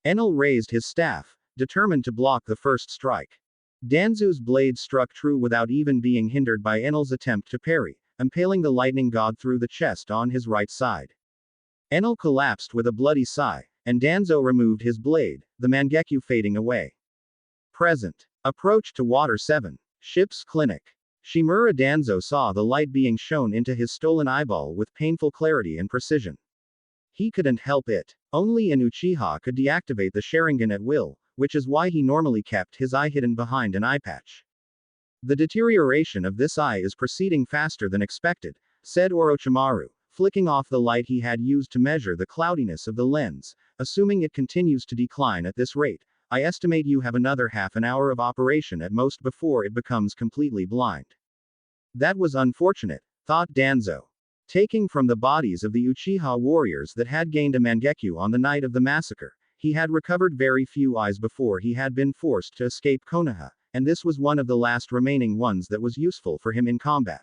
Enel raised his staff, determined to block the first strike. Danzu's blade struck true without even being hindered by Enel's attempt to parry, impaling the lightning god through the chest on his right side. Enel collapsed with a bloody sigh, and Danzo removed his blade, the Mangekyo fading away. Present. Approach to Water 7. Ship's Clinic. Shimura Danzo saw the light being shown into his stolen eyeball with painful clarity and precision. He couldn't help it. Only an Uchiha could deactivate the Sharingan at will, which is why he normally kept his eye hidden behind an eye patch. The deterioration of this eye is proceeding faster than expected, said Orochimaru, flicking off the light he had used to measure the cloudiness of the lens. Assuming it continues to decline at this rate, I estimate you have another half an hour of operation at most before it becomes completely blind. That was unfortunate, thought Danzo. Taking from the bodies of the Uchiha warriors that had gained a Mangekyo on the night of the massacre, he had recovered very few eyes before he had been forced to escape Konoha, and this was one of the last remaining ones that was useful for him in combat.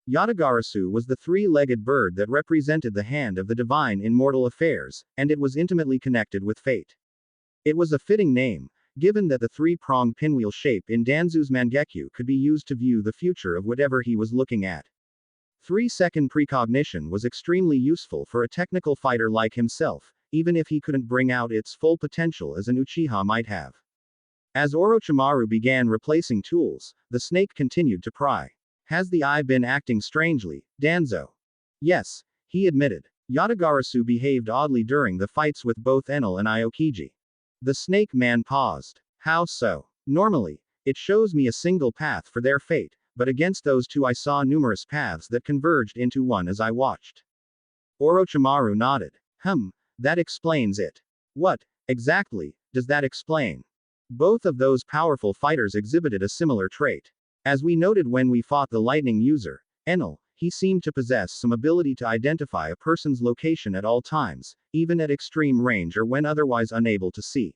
Yatagarasu was the three-legged bird that represented the hand of the divine in mortal affairs, and it was intimately connected with fate. It was a fitting name, given that the three-pronged pinwheel shape in Danzu's Mangekyo could be used to view the future of whatever he was looking at. 3-second precognition was extremely useful for a technical fighter like himself, even if he couldn't bring out its full potential as an Uchiha might have. As Orochimaru began replacing tools, the snake continued to pry. Has the eye been acting strangely, Danzo? Yes, he admitted. Yatagarasu behaved oddly during the fights with both Enel and Aokiji. The snake man paused. How so? Normally, it shows me a single path for their fate, but against those two I saw numerous paths that converged into one as I watched. Orochimaru nodded. That explains it. What, exactly, does that explain? Both of those powerful fighters exhibited a similar trait. As we noted when we fought the lightning user, Enel, he seemed to possess some ability to identify a person's location at all times, even at extreme range or when otherwise unable to see.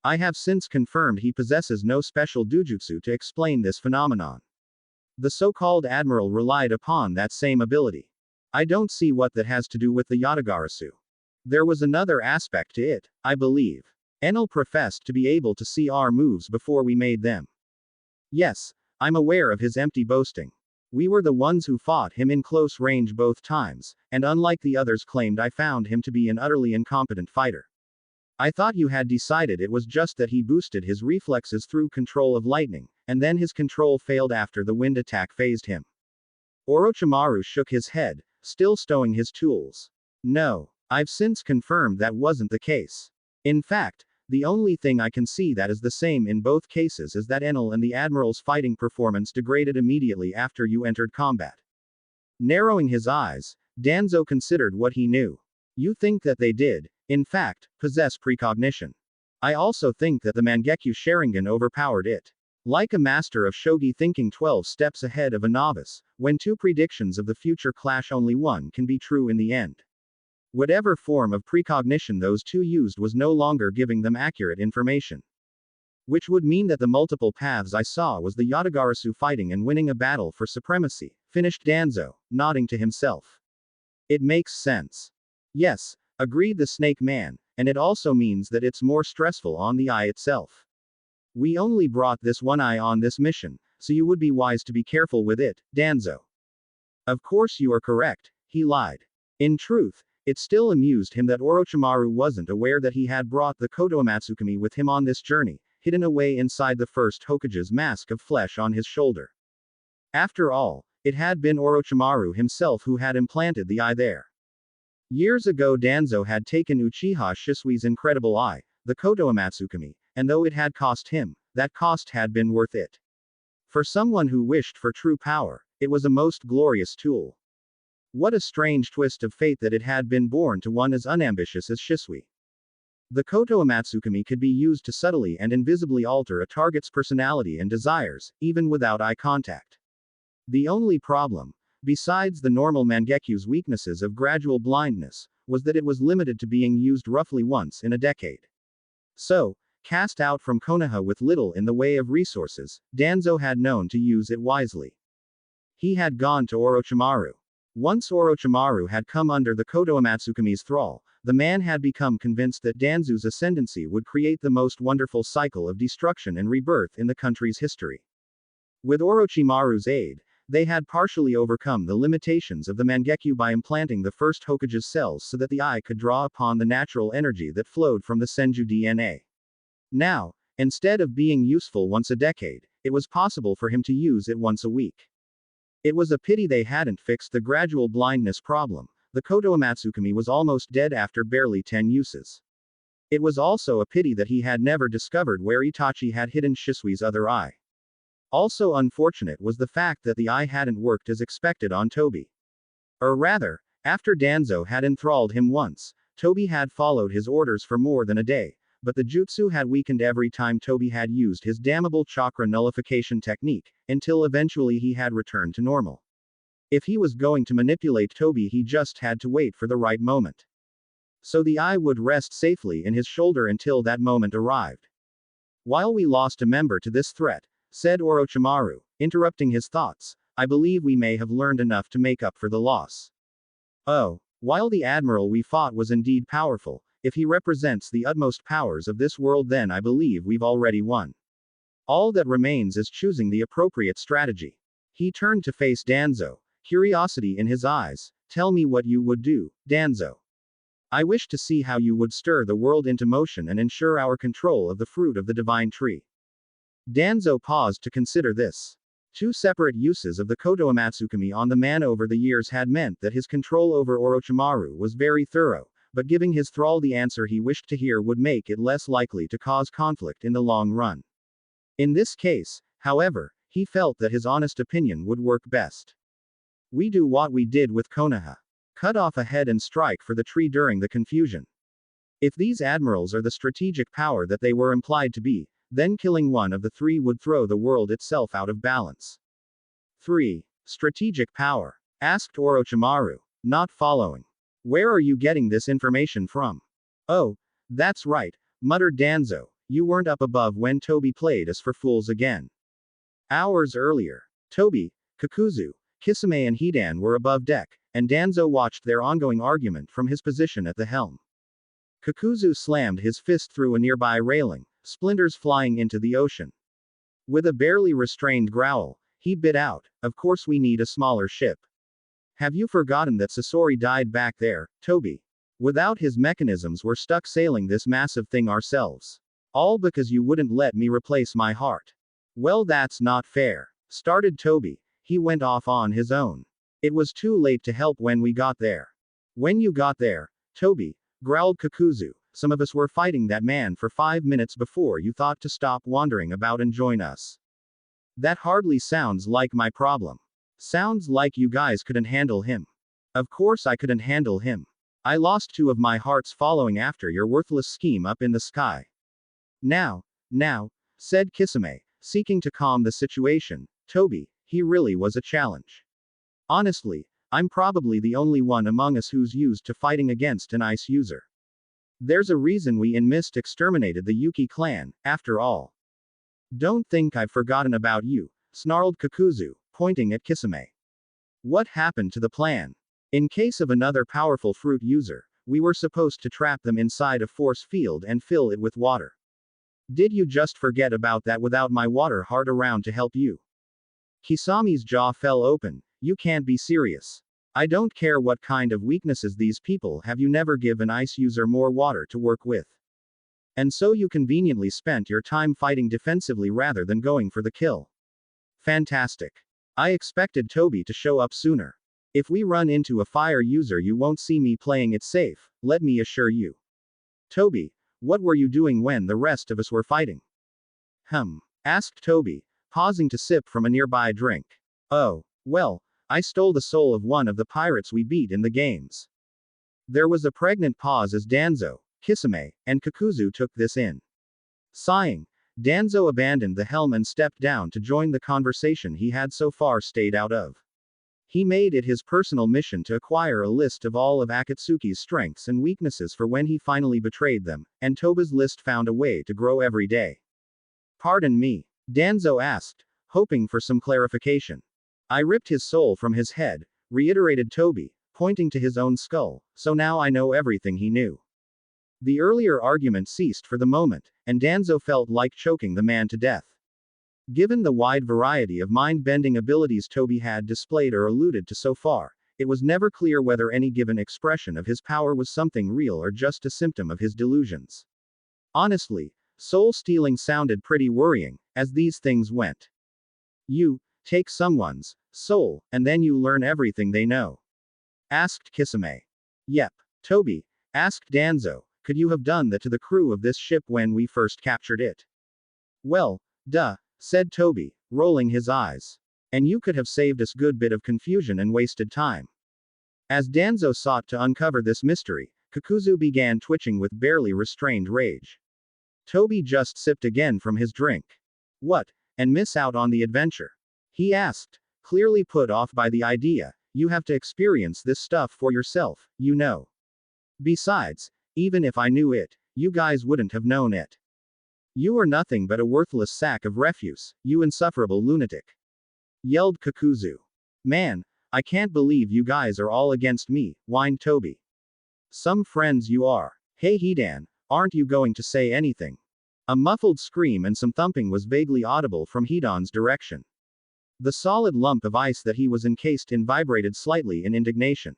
I have since confirmed he possesses no special dujutsu to explain this phenomenon. The so-called admiral relied upon that same ability. I don't see what that has to do with the Yatagarasu. There was another aspect to it, I believe. Enel professed to be able to see our moves before we made them. Yes, I'm aware of his empty boasting. We were the ones who fought him in close range both times, and unlike the others claimed I found him to be an utterly incompetent fighter. I thought you had decided it was just that he boosted his reflexes through control of lightning, and then his control failed after the wind attack phased him. Orochimaru shook his head, still stowing his tools. No, I've since confirmed that wasn't the case. In fact, the only thing I can see that is the same in both cases is that Enel and the Admiral's fighting performance degraded immediately after you entered combat. Narrowing his eyes, Danzo considered what he knew. You think that they did, in fact, possess precognition. I also think that the Mangekyo Sharingan overpowered it. Like a master of shogi thinking 12 steps ahead of a novice, when two predictions of the future clash only one can be true in the end. Whatever form of precognition those two used was no longer giving them accurate information. Which would mean that the multiple paths I saw was the Yatagarasu fighting and winning a battle for supremacy, finished Danzo, nodding to himself. It makes sense. Yes, agreed the snake man, and it also means that it's more stressful on the eye itself. We only brought this one eye on this mission, so you would be wise to be careful with it, Danzo. Of course you are correct, he lied. In truth, it still amused him that Orochimaru wasn't aware that he had brought the Koto Amatsukami with him on this journey, hidden away inside the first Hokage's mask of flesh on his shoulder. After all, it had been Orochimaru himself who had implanted the eye there. Years ago Danzo had taken Uchiha Shisui's incredible eye, the Koto Amatsukami, and though it had cost him, that cost had been worth it. For someone who wished for true power, it was a most glorious tool. What a strange twist of fate that it had been born to one as unambitious as Shisui. The Koto Amatsukami could be used to subtly and invisibly alter a target's personality and desires, even without eye contact. The only problem, besides the normal Mangekyo's weaknesses of gradual blindness, was that it was limited to being used roughly once in a decade. So, cast out from Konoha with little in the way of resources, Danzo had known to use it wisely. He had gone to Orochimaru. Once Orochimaru had come under the Koto Amatsukami's thrall, the man had become convinced that Danzu's ascendancy would create the most wonderful cycle of destruction and rebirth in the country's history. With Orochimaru's aid, they had partially overcome the limitations of the Mangekyo by implanting the first Hokage's cells so that the eye could draw upon the natural energy that flowed from the Senju DNA. Now, instead of being useful once a decade, it was possible for him to use it once a week. It was a pity they hadn't fixed the gradual blindness problem. The Koto Amatsukami was almost dead after barely 10 uses. It was also a pity that he had never discovered where Itachi had hidden Shisui's other eye. Also unfortunate was the fact that the eye hadn't worked as expected on Tobi. Or rather, after Danzo had enthralled him once, Tobi had followed his orders for more than a day, but the jutsu had weakened every time Tobi had used his damnable chakra nullification technique, until eventually he had returned to normal. If he was going to manipulate Toby, he just had to wait for the right moment. So the eye would rest safely in his shoulder until that moment arrived. While we lost a member to this threat, said Orochimaru, interrupting his thoughts, I believe we may have learned enough to make up for the loss. Oh, while the admiral we fought was indeed powerful, if he represents the utmost powers of this world, then I believe we've already won. All that remains is choosing the appropriate strategy. He turned to face Danzo, curiosity in his eyes. Tell me what you would do, Danzo. I wish to see how you would stir the world into motion and ensure our control of the fruit of the divine tree. Danzo paused to consider this. Two separate uses of the Koto Amatsukami on the man over the years had meant that his control over Orochimaru was very thorough, but giving his thrall the answer he wished to hear would make it less likely to cause conflict in the long run. In this case, however, he felt that his honest opinion would work best. We do what we did with Konoha. Cut off a head and strike for the tree during the confusion. If these admirals are the strategic power that they were implied to be, then killing one of the three would throw the world itself out of balance. 3. Strategic power? Asked Orochimaru, not following. Where are you getting this information from? Oh, that's right, muttered Danzo, you weren't up above when Toby played us for fools again. Hours earlier, Toby, Kakuzu, Kisame and Hidan were above deck, and Danzo watched their ongoing argument from his position at the helm. Kakuzu slammed his fist through a nearby railing, splinters flying into the ocean. With a barely restrained growl, he bit out, of course we need a smaller ship. Have you forgotten that Sasori died back there, Toby? Without his mechanisms we're stuck sailing this massive thing ourselves. All because you wouldn't let me replace my heart. Well, that's not fair, started Toby. He went off on his own. It was too late to help when we got there. When you got there, Toby, growled Kakuzu, some of us were fighting that man for 5 minutes before you thought to stop wandering about and join us. That hardly sounds like my problem. Sounds like you guys couldn't handle him. Of course I couldn't handle him. I lost 2 of my hearts following after your worthless scheme up in the sky. Now, said Kisame, seeking to calm the situation, Toby, he really was a challenge. Honestly, I'm probably the only one among us who's used to fighting against an ice user. There's a reason we in Mist exterminated the Yuki clan, after all. Don't think I've forgotten about you, snarled Kakuzu, pointing at Kisame. What happened to the plan? In case of another powerful fruit user, we were supposed to trap them inside a force field and fill it with water. Did you just forget about that without my water heart around to help you? Kisami's jaw fell open. You can't be serious. I don't care what kind of weaknesses these people have, you never give an ice user more water to work with. And so you conveniently spent your time fighting defensively rather than going for the kill. Fantastic. I expected Toby to show up sooner. If we run into a fire user, you won't see me playing it safe, let me assure you. Toby, what were you doing when the rest of us were fighting? Asked Toby, pausing to sip from a nearby drink. Oh, well, I stole the soul of one of the pirates we beat in the games. There was a pregnant pause as Danzo, Kisame, and Kakuzu took this in. Sighing, Danzo abandoned the helm and stepped down to join the conversation he had so far stayed out of. He made it his personal mission to acquire a list of all of Akatsuki's strengths and weaknesses for when he finally betrayed them, and Toba's list found a way to grow every day. Pardon me, Danzo asked, hoping for some clarification. I ripped his soul from his head, reiterated Toby, pointing to his own skull, so now I know everything he knew. The earlier argument ceased for the moment, and Danzo felt like choking the man to death. Given the wide variety of mind-bending abilities Toby had displayed or alluded to so far, it was never clear whether any given expression of his power was something real or just a symptom of his delusions. Honestly, soul-stealing sounded pretty worrying, as these things went. You take someone's soul, and then you learn everything they know. Asked Kisame. Yep. Toby, asked Danzo, could you have done that to the crew of this ship when we first captured it? Well, duh, said Toby, rolling his eyes. And you could have saved us good bit of confusion and wasted time. As Danzo sought to uncover this mystery, Kakuzu began twitching with barely restrained rage. Toby just sipped again from his drink. What, and miss out on the adventure? He asked, clearly put off by the idea. you have to experience this stuff for yourself, you know. Besides, even if I knew it, you guys wouldn't have known it. You are nothing but a worthless sack of refuse, you insufferable lunatic. Yelled Kakuzu. Man, I can't believe you guys are all against me, whined Toby. Some friends you are. Hey Hidan, aren't you going to say anything? A muffled scream and some thumping was vaguely audible from Hidan's direction. The solid lump of ice that he was encased in vibrated slightly in indignation.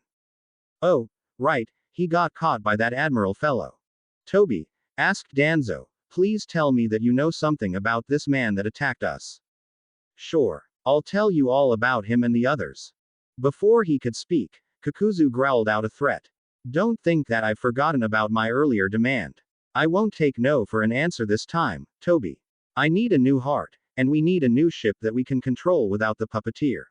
Oh, right, he got caught by that admiral fellow. Toby, asked Danzo, please tell me that you know something about this man that attacked us. Sure, I'll tell you all about him and the others. Before he could speak, Kakuzu growled out a threat. Don't think that I've forgotten about my earlier demand. I won't take no for an answer this time, Toby. I need a new heart, and we need a new ship that we can control without the puppeteer.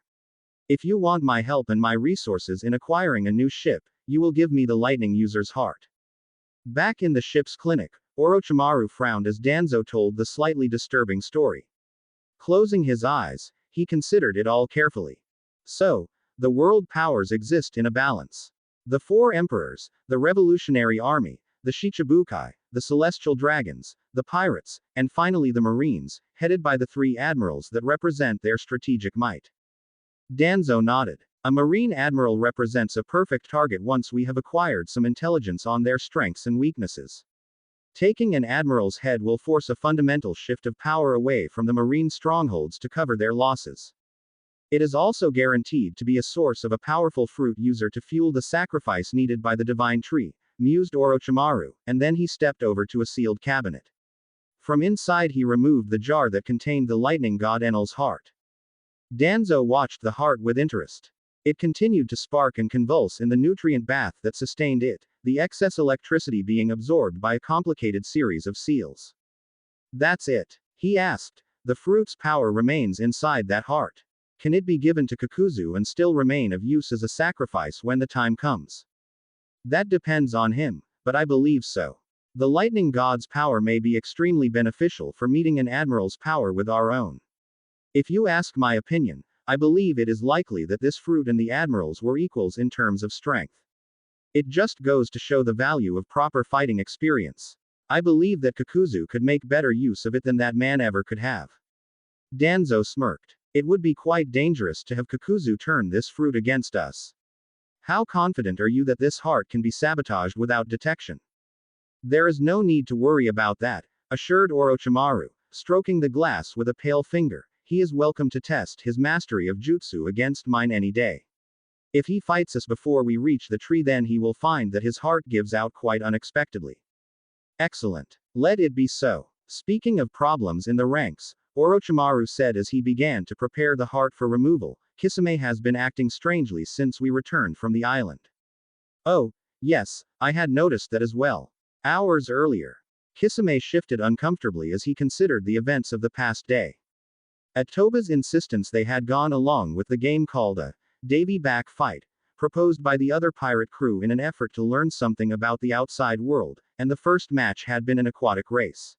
If you want my help and my resources in acquiring a new ship, you will give me the lightning user's heart. Back in the ship's clinic, Orochimaru frowned as Danzo told the slightly disturbing story. Closing his eyes, he considered it all carefully. So, the world powers exist in a balance. The four emperors, the revolutionary army, the Shichibukai, the celestial dragons, the pirates, and finally the marines, headed by the three admirals that represent their strategic might. Danzo nodded. A marine admiral represents a perfect target once we have acquired some intelligence on their strengths and weaknesses. Taking an admiral's head will force a fundamental shift of power away from the marine strongholds to cover their losses. It is also guaranteed to be a source of a powerful fruit user to fuel the sacrifice needed by the divine tree, mused Orochimaru, and then he stepped over to a sealed cabinet. From inside he removed the jar that contained the lightning god Enel's heart. Danzo watched the heart with interest. It continued to spark and convulse in the nutrient bath that sustained it, the excess electricity being absorbed by a complicated series of seals. That's it? He asked. The fruit's power remains inside that heart. Can it be given to Kakuzu and still remain of use as a sacrifice when the time comes? That depends on him, but I believe so. The lightning god's power may be extremely beneficial for meeting an admiral's power with our own. If you ask my opinion, I believe it is likely that this fruit and the admirals were equals in terms of strength. It just goes to show the value of proper fighting experience. I believe that Kakuzu could make better use of it than that man ever could have. Danzo smirked. It would be quite dangerous to have Kakuzu turn this fruit against us. How confident are you that this heart can be sabotaged without detection? There is no need to worry about that, assured Orochimaru, stroking the glass with a pale finger. He is welcome to test his mastery of jutsu against mine any day. If he fights us before we reach the tree, then he will find that his heart gives out quite unexpectedly. Excellent. Let it be so. Speaking of problems in the ranks, Orochimaru said as he began to prepare the heart for removal, Kisame has been acting strangely since we returned from the island. Oh, yes, I had noticed that as well. Hours earlier. Kisame shifted uncomfortably as he considered the events of the past day. At Toba's insistence, they had gone along with the game called a Davy back fight, proposed by the other pirate crew in an effort to learn something about the outside world, and the first match had been an aquatic race.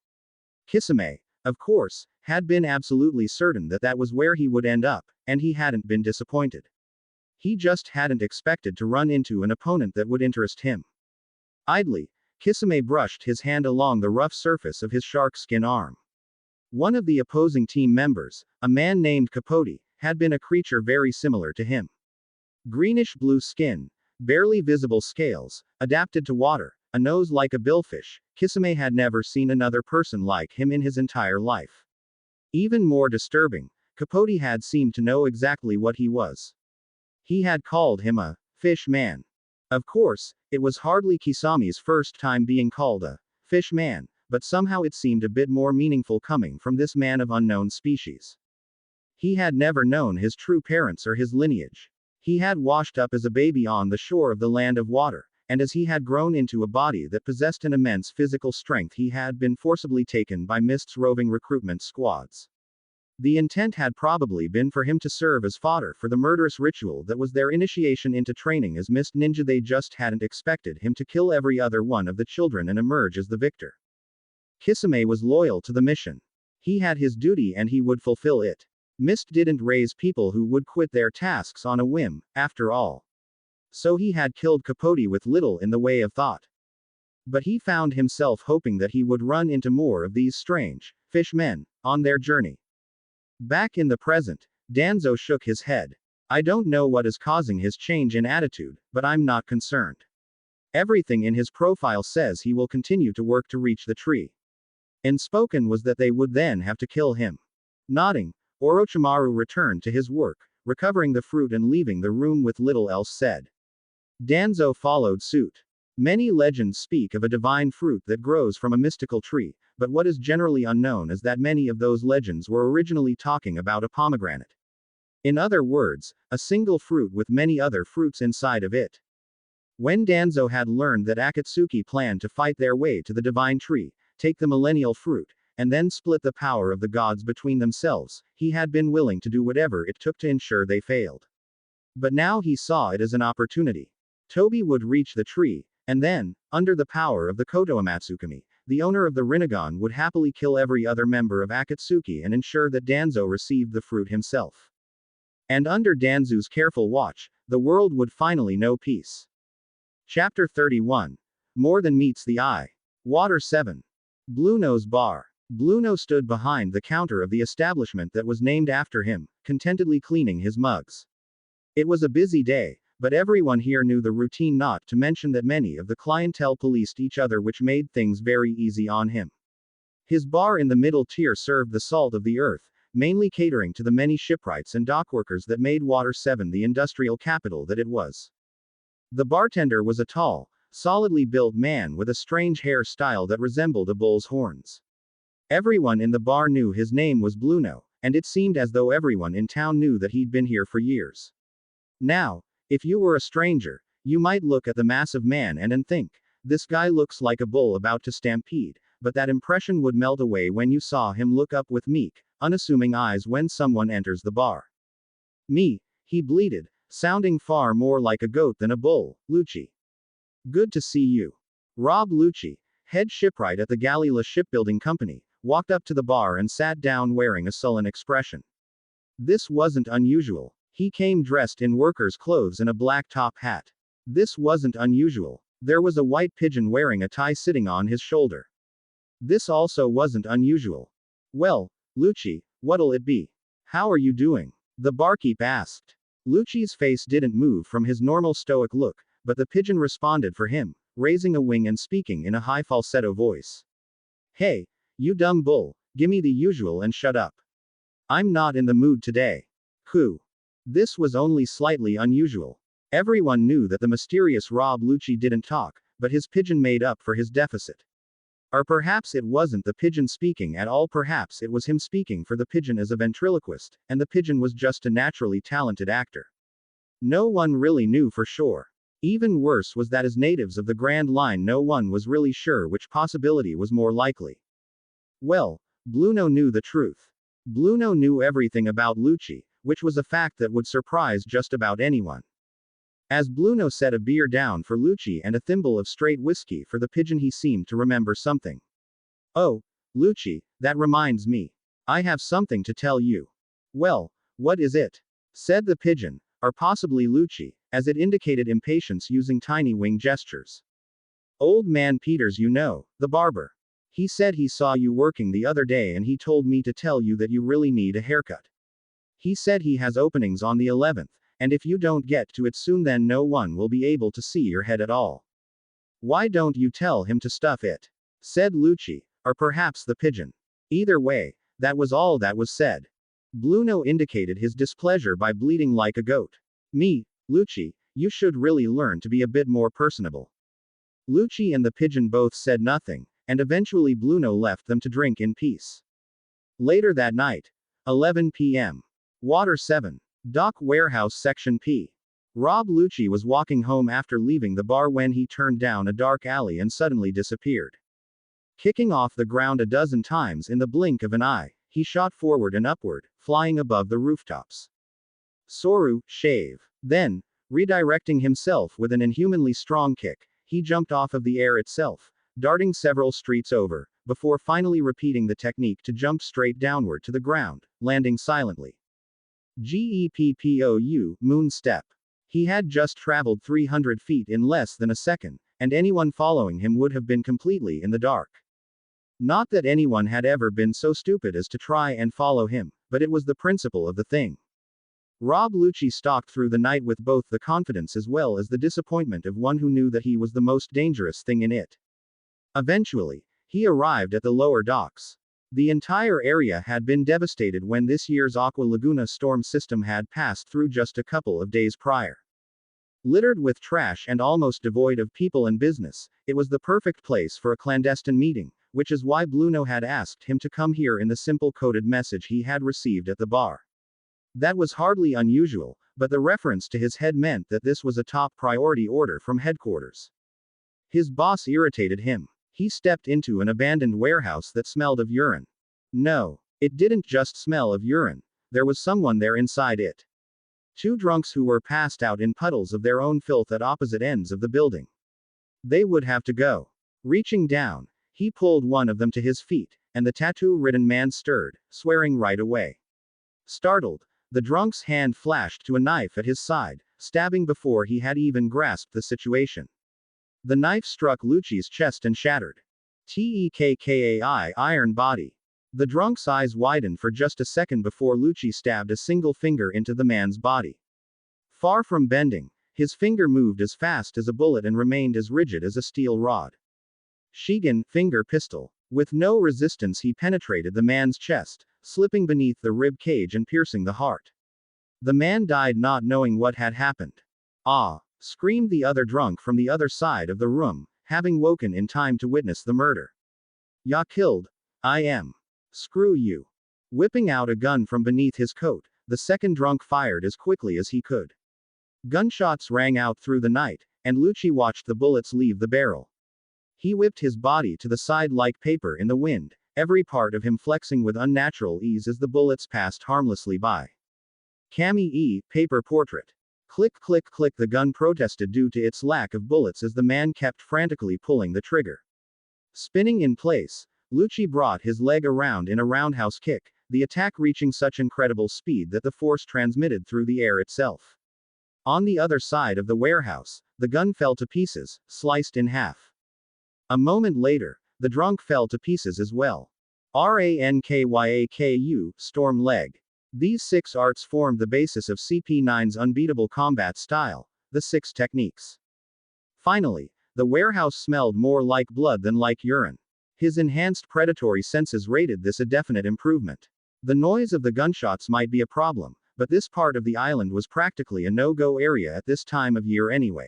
Kisame, of course, had been absolutely certain that that was where he would end up, and he hadn't been disappointed. He just hadn't expected to run into an opponent that would interest him. Idly, Kisame brushed his hand along the rough surface of his sharkskin arm. One of the opposing team members, a man named Capote, had been a creature very similar to him. Greenish-blue skin, barely visible scales, adapted to water, a nose like a billfish. Kisame had never seen another person like him in his entire life. Even more disturbing, Capote had seemed to know exactly what he was. He had called him a fish man. Of course, it was hardly Kisame's first time being called a fish man, but somehow it seemed a bit more meaningful coming from this man of unknown species. He had never known his true parents or his lineage. He had washed up as a baby on the shore of the land of water, and as he had grown into a body that possessed an immense physical strength, he had been forcibly taken by Mist's roving recruitment squads. The intent had probably been for him to serve as fodder for the murderous ritual that was their initiation into training as Mist Ninja. They just hadn't expected him to kill every other one of the children and emerge as the victor. Kisame was loyal to the mission. He had his duty and he would fulfill it. Mist didn't raise people who would quit their tasks on a whim, after all. So he had killed Capote with little in the way of thought. But he found himself hoping that he would run into more of these strange, fish men, on their journey. Back in the present, Danzo shook his head. I don't know what is causing his change in attitude, but I'm not concerned. Everything in his profile says he will continue to work to reach the tree. And spoken was that they would then have to kill him. Nodding, Orochimaru returned to his work, recovering the fruit and leaving the room with little else said. Danzo followed suit. Many legends speak of a divine fruit that grows from a mystical tree, but what is generally unknown is that many of those legends were originally talking about a pomegranate. In other words, a single fruit with many other fruits inside of it. When Danzo had learned that Akatsuki planned to fight their way to the divine tree, take the millennial fruit, and then split the power of the gods between themselves, he had been willing to do whatever it took to ensure they failed. But now he saw it as an opportunity. Tobi would reach the tree, and then, under the power of the Koto Amatsukami, the owner of the Rinnegan would happily kill every other member of Akatsuki and ensure that Danzo received the fruit himself. And under Danzo's careful watch, the world would finally know peace. Chapter 31. More Than Meets the Eye. Water 7. Blueno's Bar. Blueno stood behind the counter of the establishment that was named after him, contentedly cleaning his mugs. It was a busy day, but everyone here knew the routine, not to mention that many of the clientele policed each other, which made things very easy on him. His bar in the middle tier served the salt of the earth, mainly catering to the many shipwrights and dockworkers that made Water 7 the industrial capital that it was. The bartender was a tall, solidly built man with a strange hairstyle that resembled a bull's horns. Everyone in the bar knew his name was Blueno, and it seemed as though everyone in town knew that he'd been here for years. Now, if you were a stranger, you might look at the massive man and think, this guy looks like a bull about to stampede, but that impression would melt away when you saw him look up with meek, unassuming eyes when someone enters the bar. Me, he bleated, sounding far more like a goat than a bull. Lucci. Good to see you. Rob Lucci, head shipwright at the Galila Shipbuilding Company, walked up to the bar and sat down wearing a sullen expression. This wasn't unusual. He came dressed in worker's clothes and a black top hat. This wasn't unusual. There was a white pigeon wearing a tie sitting on his shoulder. This also wasn't unusual. Well, Lucci, what'll it be? How are you doing? The barkeep asked. Lucci's face didn't move from his normal stoic look, but the pigeon responded for him, raising a wing and speaking in a high falsetto voice. Hey, you dumb bull, gimme the usual and shut up. I'm not in the mood today. Who? This was only slightly unusual. Everyone knew that the mysterious Rob Lucci didn't talk, but his pigeon made up for his deficit. Or perhaps it wasn't the pigeon speaking at all, perhaps it was him speaking for the pigeon as a ventriloquist, and the pigeon was just a naturally talented actor. No one really knew for sure. Even worse was that as natives of the Grand Line, no one was really sure which possibility was more likely. Well, Blueno knew the truth. Blueno knew everything about Lucci, which was a fact that would surprise just about anyone. As Blueno set a beer down for Lucci and a thimble of straight whiskey for the pigeon, he seemed to remember something. Oh, Lucci, that reminds me. I have something to tell you. Well, what is it? Said the pigeon, or possibly Lucci, as it indicated impatience using tiny wing gestures. Old man Peters, you know, the barber. He said he saw you working the other day and he told me to tell you that you really need a haircut. He said he has openings on the 11th. And if you don't get to it soon, then no one will be able to see your head at all. Why don't you tell him to stuff it? Said Lucci, or perhaps the pigeon. Either way, that was all that was said. Blueno indicated his displeasure by bleating like a goat. Me, Lucci, you should really learn to be a bit more personable. Lucci and the pigeon both said nothing, and eventually Blueno left them to drink in peace. Later that night, 11 p.m. Water 7. Dock Warehouse Section P. Rob Lucci was walking home after leaving the bar when he turned down a dark alley and suddenly disappeared. Kicking off the ground a dozen times in the blink of an eye, he shot forward and upward, flying above the rooftops. Soru, shave. Then, redirecting himself with an inhumanly strong kick, he jumped off of the air itself, darting several streets over, before finally repeating the technique to jump straight downward to the ground, landing silently. GEPPOU, moon step. He had just traveled 300 feet in less than a second, and anyone following him would have been completely in the dark. Not that anyone had ever been so stupid as to try and follow him, but it was the principle of the thing. Rob Lucci stalked through the night with both the confidence as well as the disappointment of one who knew that he was the most dangerous thing in it. Eventually, he arrived at the lower docks. The entire area had been devastated when this year's Aqua Laguna storm system had passed through just a couple of days prior. Littered with trash and almost devoid of people and business, it was the perfect place for a clandestine meeting, which is why Bluno had asked him to come here in the simple coded message he had received at the bar. That was hardly unusual, but the reference to his head meant that this was a top priority order from headquarters. His boss irritated him. He stepped into an abandoned warehouse that smelled of urine. No, it didn't just smell of urine. There was someone there inside it. Two drunks who were passed out in puddles of their own filth at opposite ends of the building. They would have to go. Reaching down, he pulled one of them to his feet, and the tattoo-ridden man stirred, swearing right away. Startled, the drunk's hand flashed to a knife at his side, stabbing before he had even grasped the situation. The knife struck Lucci's chest and shattered. Tekkai iron body. The drunk's eyes widened for just a second before Lucci stabbed a single finger into the man's body. Far from bending, his finger moved as fast as a bullet and remained as rigid as a steel rod. Shigen, finger pistol. With no resistance he penetrated the man's chest, slipping beneath the rib cage and piercing the heart. The man died not knowing what had happened. Ah! Screamed the other drunk from the other side of the room, having woken in time to witness the murder. Ya killed. I am. Screw you. Whipping out a gun from beneath his coat, the second drunk fired as quickly as he could. Gunshots rang out through the night, and Lucci watched the bullets leave the barrel. He whipped his body to the side like paper in the wind, every part of him flexing with unnatural ease as the bullets passed harmlessly by. Kami paper portrait. Click click click, the gun protested due to its lack of bullets as the man kept frantically pulling the trigger. Spinning in place, Lucci brought his leg around in a roundhouse kick, the attack reaching such incredible speed that the force transmitted through the air itself. On the other side of the warehouse, the gun fell to pieces, sliced in half. A moment later, the drunk fell to pieces as well. Rankyaku, storm leg. These 6 arts formed the basis of CP9's unbeatable combat style, the 6 techniques. Finally, the warehouse smelled more like blood than like urine. His enhanced predatory senses rated this a definite improvement. The noise of the gunshots might be a problem, but this part of the island was practically a no-go area at this time of year anyway.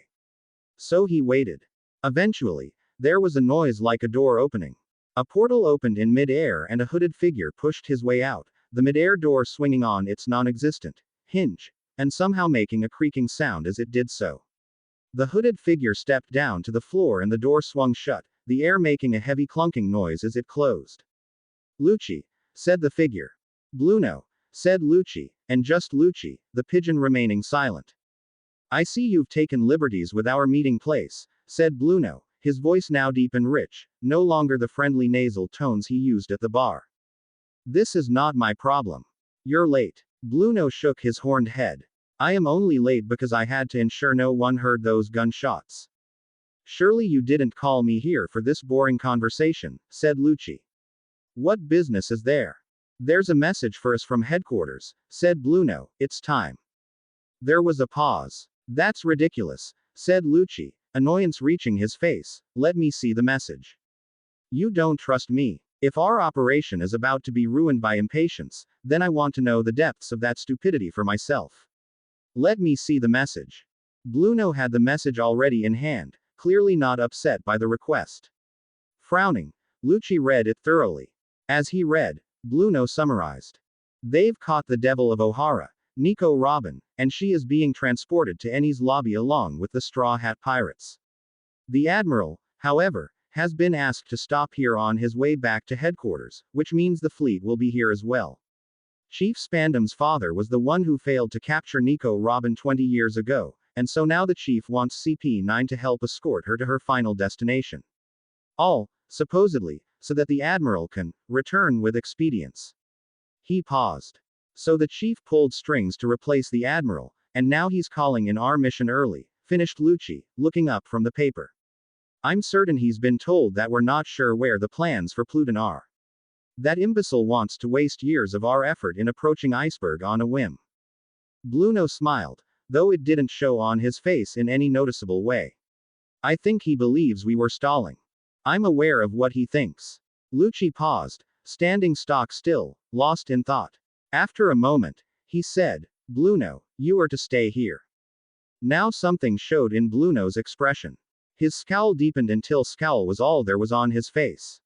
So he waited. Eventually, there was a noise like a door opening. A portal opened in mid-air and a hooded figure pushed his way out, the mid-air door swinging on its non-existent hinge, and somehow making a creaking sound as it did so. The hooded figure stepped down to the floor and the door swung shut, the air making a heavy clunking noise as it closed. Lucci, said the figure. Bluno, said Lucci, and just Lucci, the pigeon remaining silent. I see you've taken liberties with our meeting place, said Bluno, his voice now deep and rich, no longer the friendly nasal tones he used at the bar. This is not my problem. You're late. Bluno shook his horned head. I am only late because I had to ensure no one heard those gunshots. Surely you didn't call me here for this boring conversation, said Lucci. What business is there? There's a message for us from headquarters, said Bluno, it's time. There was a pause. That's ridiculous, said Lucci, annoyance reaching his face. Let me see the message. You don't trust me. If our operation is about to be ruined by impatience, then I want to know the depths of that stupidity for myself. Let me see the message. Bluno had the message already in hand, clearly not upset by the request. Frowning, Lucci read it thoroughly. As he read, Bluno summarized. They've caught the devil of O'Hara, Nico Robin, and she is being transported to Eni's lobby along with the Straw Hat Pirates. The Admiral, however, has been asked to stop here on his way back to headquarters, which means the fleet will be here as well. Chief Spandam's father was the one who failed to capture Nico Robin 20 years ago, and so now the chief wants CP9 to help escort her to her final destination. All, supposedly, so that the Admiral can return with expedience. He paused. So the chief pulled strings to replace the admiral, and now he's calling in our mission early, finished Lucci, looking up from the paper. I'm certain he's been told that we're not sure where the plans for Pluton are. That imbecile wants to waste years of our effort in approaching Iceberg on a whim. Bluno smiled, though it didn't show on his face in any noticeable way. I think he believes we were stalling. I'm aware of what he thinks. Lucci paused, standing stock still, lost in thought. After a moment, he said, Bluno, you are to stay here. Now something showed in Bluno's expression. His scowl deepened until scowl was all there was on his face.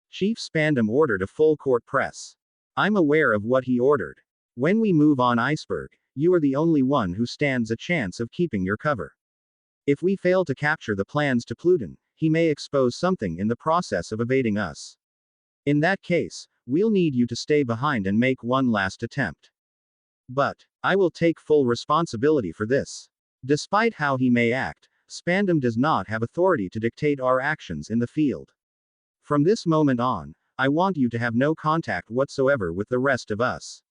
Chief Spandam ordered a full court press. I'm aware of what he ordered. When we move on Iceberg, you are the only one who stands a chance of keeping your cover. If we fail to capture the plans to Pluton, he may expose something in the process of evading us. In that case, we'll need you to stay behind and make one last attempt. But, I will take full responsibility for this. Despite how he may act, Spandam does not have authority to dictate our actions in the field. From this moment on, I want you to have no contact whatsoever with the rest of us.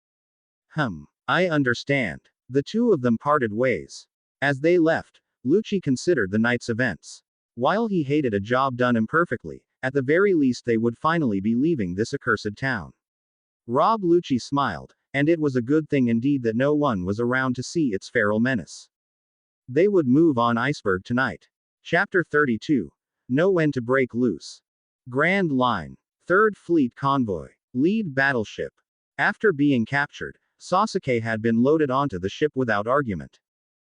I understand. The two of them parted ways. As they left, Lucci considered the night's events. While he hated a job done imperfectly, at the very least they would finally be leaving this accursed town. Rob Lucci smiled, and it was a good thing indeed that no one was around to see its feral menace. They would move on Iceberg tonight. Chapter 32. Know when to break loose. Grand Line. 3rd Fleet Convoy. Lead battleship. After being captured, Sasuke had been loaded onto the ship without argument.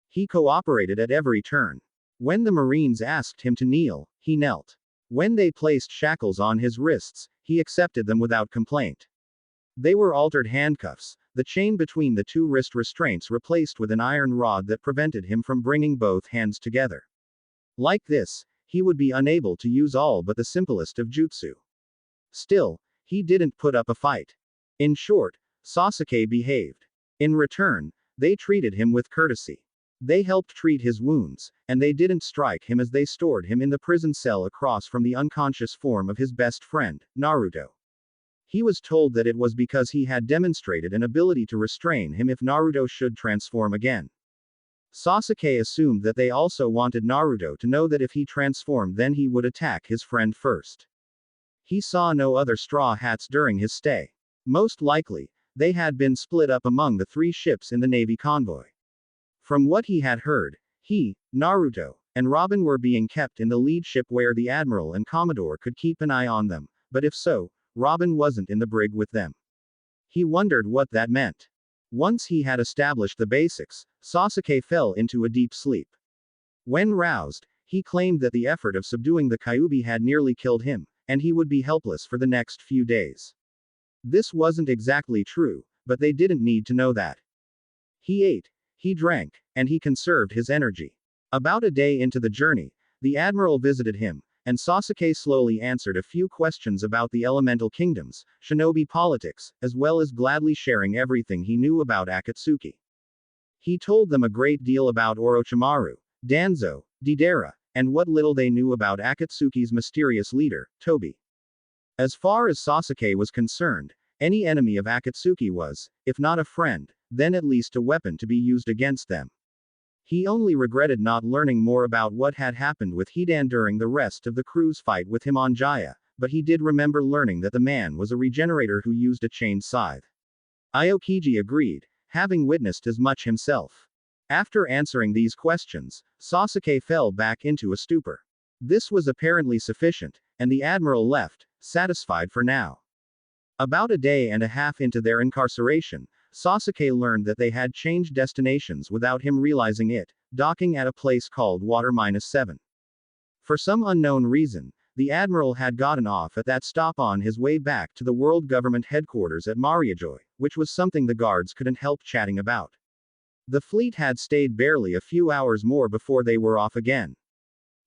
He cooperated at every turn. When the Marines asked him to kneel, he knelt. When they placed shackles on his wrists, he accepted them without complaint. They were altered handcuffs, the chain between the two wrist restraints replaced with an iron rod that prevented him from bringing both hands together. Like this, he would be unable to use all but the simplest of jutsu. Still, he didn't put up a fight. In short, Sasuke behaved. In return, they treated him with courtesy. They helped treat his wounds, and they didn't strike him as they stored him in the prison cell across from the unconscious form of his best friend, Naruto. He was told that it was because he had demonstrated an ability to restrain him if Naruto should transform again. Sasuke assumed that they also wanted Naruto to know that if he transformed then he would attack his friend first. He saw no other Straw Hats during his stay. Most likely, they had been split up among the 3 ships in the Navy convoy. From what he had heard, he, Naruto, and Robin were being kept in the lead ship where the Admiral and Commodore could keep an eye on them, but if so, Robin wasn't in the brig with them. He wondered what that meant. Once he had established the basics, Sasuke fell into a deep sleep. When roused, he claimed that the effort of subduing the Kyuubi had nearly killed him, and he would be helpless for the next few days. This wasn't exactly true, but they didn't need to know that. He ate, he drank, and he conserved his energy. About a day into the journey, the Admiral visited him, and Sasuke slowly answered a few questions about the elemental kingdoms, shinobi politics, as well as gladly sharing everything he knew about Akatsuki. He told them a great deal about Orochimaru, Danzo, Deidara, and what little they knew about Akatsuki's mysterious leader, Tobi. As far as Sasuke was concerned, any enemy of Akatsuki was, if not a friend, then at least a weapon to be used against them. He only regretted not learning more about what had happened with Hidan during the rest of the crew's fight with him on Jaya, but he did remember learning that the man was a regenerator who used a chained scythe. Aokiji agreed, having witnessed as much himself. After answering these questions, Sasuke fell back into a stupor. This was apparently sufficient, and the Admiral left, satisfied for now. About a day and a half into their incarceration, Sasuke learned that they had changed destinations without him realizing it, docking at a place called Water-7. For some unknown reason, the Admiral had gotten off at that stop on his way back to the World Government headquarters at Mariajoy, which was something the guards couldn't help chatting about. The fleet had stayed barely a few hours more before they were off again.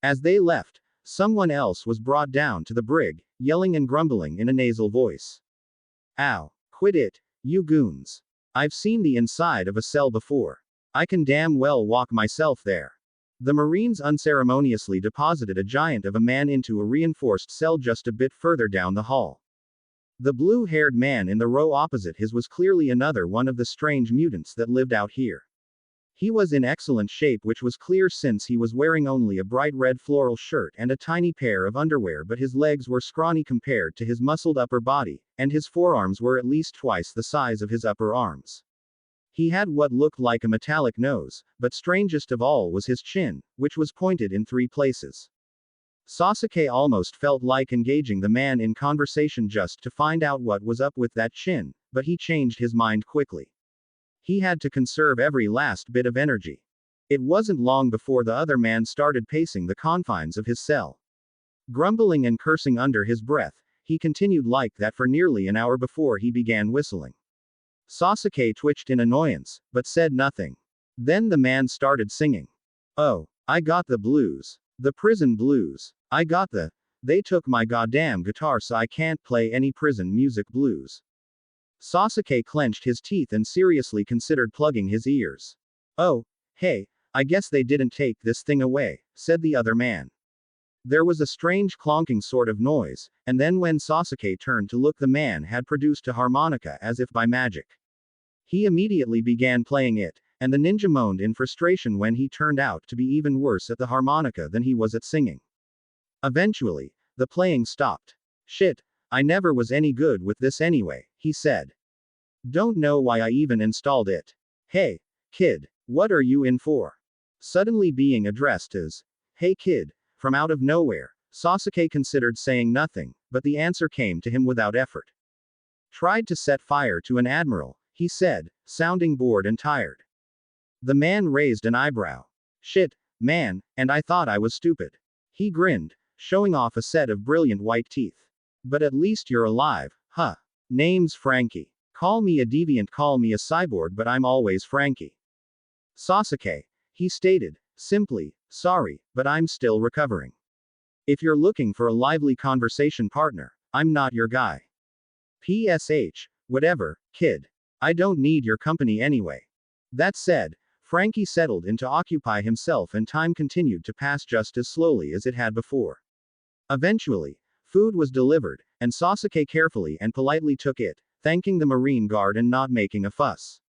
As they left, someone else was brought down to the brig, yelling and grumbling in a nasal voice. Ow, quit it, you goons. I've seen the inside of a cell before. I can damn well walk myself there. The Marines unceremoniously deposited a giant of a man into a reinforced cell just a bit further down the hall. The blue-haired man in the row opposite his was clearly another one of the strange mutants that lived out here. He was in excellent shape, which was clear since he was wearing only a bright red floral shirt and a tiny pair of underwear, but his legs were scrawny compared to his muscled upper body, and his forearms were at least twice the size of his upper arms. He had what looked like a metallic nose, but strangest of all was his chin, which was pointed in 3 places. Sasuke almost felt like engaging the man in conversation just to find out what was up with that chin, but he changed his mind quickly. He had to conserve every last bit of energy. It wasn't long before the other man started pacing the confines of his cell. Grumbling and cursing under his breath, he continued like that for nearly an hour before he began whistling. Sasuke twitched in annoyance, but said nothing. Then the man started singing. "Oh, I got the blues. The prison blues. They took my goddamn guitar so I can't play any prison music blues." Sasuke clenched his teeth and seriously considered plugging his ears. "Oh, hey, I guess they didn't take this thing away," said the other man. There was a strange clonking sort of noise, and then when Sasuke turned to look, the man had produced a harmonica as if by magic. He immediately began playing it, and the ninja moaned in frustration when he turned out to be even worse at the harmonica than he was at singing. Eventually, the playing stopped. "Shit, I never was any good with this anyway," he said. "Don't know why I even installed it. Hey, kid, what are you in for?" Suddenly being addressed as, "Hey kid," from out of nowhere, Sasuke considered saying nothing, but the answer came to him without effort. "Tried to set fire to an admiral," he said, sounding bored and tired. The man raised an eyebrow. "Shit, man, and I thought I was stupid." He grinned, showing off a set of brilliant white teeth. "But at least you're alive, huh? Name's Frankie. Call me a deviant, call me a cyborg, but I'm always Frankie." "Sasuke," he stated, simply, "sorry, but I'm still recovering. If you're looking for a lively conversation partner, I'm not your guy. PSH, whatever, kid. I don't need your company anyway." That said, Frankie settled in to occupy himself, and time continued to pass just as slowly as it had before. Eventually, food was delivered, and Sasuke carefully and politely took it, thanking the Marine Guard and not making a fuss.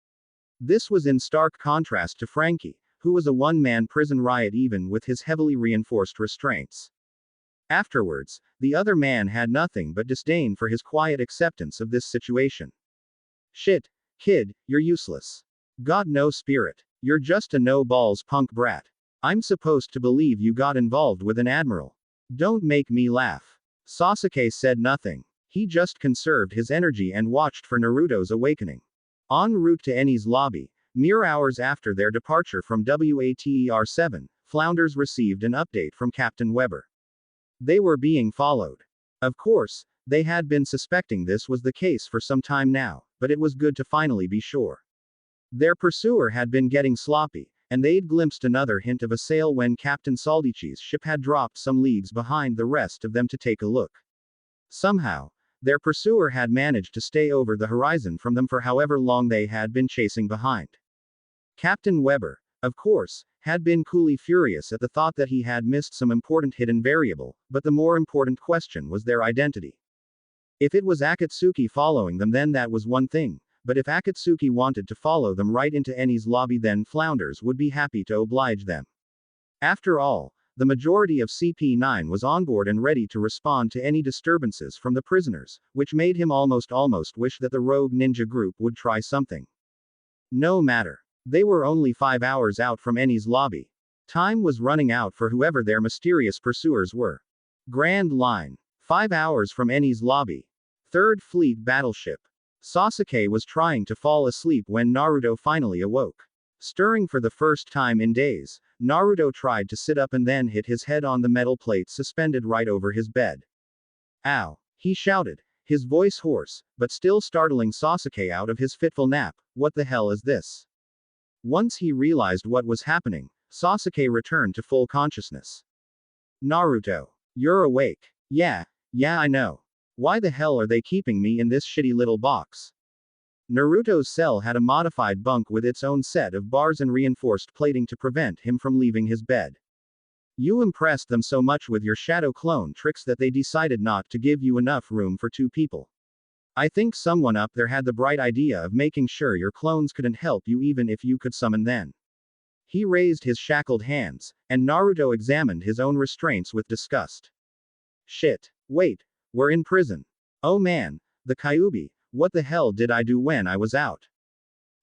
This was in stark contrast to Frankie, who was a one-man prison riot even with his heavily reinforced restraints. Afterwards, the other man had nothing but disdain for his quiet acceptance of this situation. "Shit, kid, you're useless. Got no spirit. You're just a no-balls punk brat. I'm supposed to believe you got involved with an admiral. Don't make me laugh." Sasuke said nothing. He just conserved his energy and watched for Naruto's awakening. En route to Eni's lobby, mere hours after their departure from WATER-7, Flounders received an update from Captain Weber. They were being followed. Of course, they had been suspecting this was the case for some time now, but it was good to finally be sure. Their pursuer had been getting sloppy, and they'd glimpsed another hint of a sail when Captain Saldici's ship had dropped some leagues behind the rest of them to take a look. Somehow, their pursuer had managed to stay over the horizon from them for however long they had been chasing behind. Captain Weber, of course, had been coolly furious at the thought that he had missed some important hidden variable, but the more important question was their identity. If it was Akatsuki following them, then that was one thing, but if Akatsuki wanted to follow them right into Eni's lobby, then Flounders would be happy to oblige them. After all, the majority of CP9 was on board and ready to respond to any disturbances from the prisoners, which made him almost wish that the rogue ninja group would try something. No matter. They were only 5 hours out from Eni's lobby. Time was running out for whoever their mysterious pursuers were. Grand Line. 5 hours from Eni's lobby. Third Fleet battleship. Sasuke was trying to fall asleep when Naruto finally awoke. Stirring for the first time in days, Naruto tried to sit up and then hit his head on the metal plate suspended right over his bed. "Ow!" he shouted, his voice hoarse, but still startling Sasuke out of his fitful nap. "What the hell is this?" Once he realized what was happening, Sasuke returned to full consciousness. "Naruto, you're awake." Yeah, I know. Why the hell are they keeping me in this shitty little box?" Naruto's cell had a modified bunk with its own set of bars and reinforced plating to prevent him from leaving his bed. "You impressed them so much with your shadow clone tricks that they decided not to give you enough room for 2 people. I think someone up there had the bright idea of making sure your clones couldn't help you even if you could summon them. He raised his shackled hands, and Naruto examined his own restraints with disgust. Shit. Wait. We're in prison. Oh man, the Kyuubi, what the hell did I do when I was out?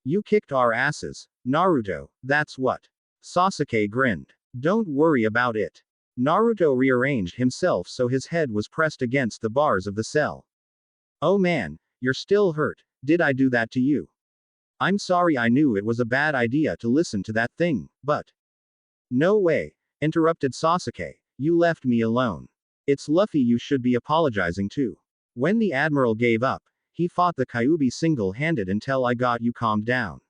You kicked our asses, Naruto, that's what. Sasuke grinned. Don't worry about it. Naruto rearranged himself so his head was pressed against the bars of the cell. Oh man, you're still hurt, did I do that to you? I'm sorry, I knew it was a bad idea to listen to that thing, but. No way, interrupted Sasuke, you left me alone. It's Luffy you should be apologizing to. When the Admiral gave up, he fought the Kyuubi single-handed until I got you calmed down.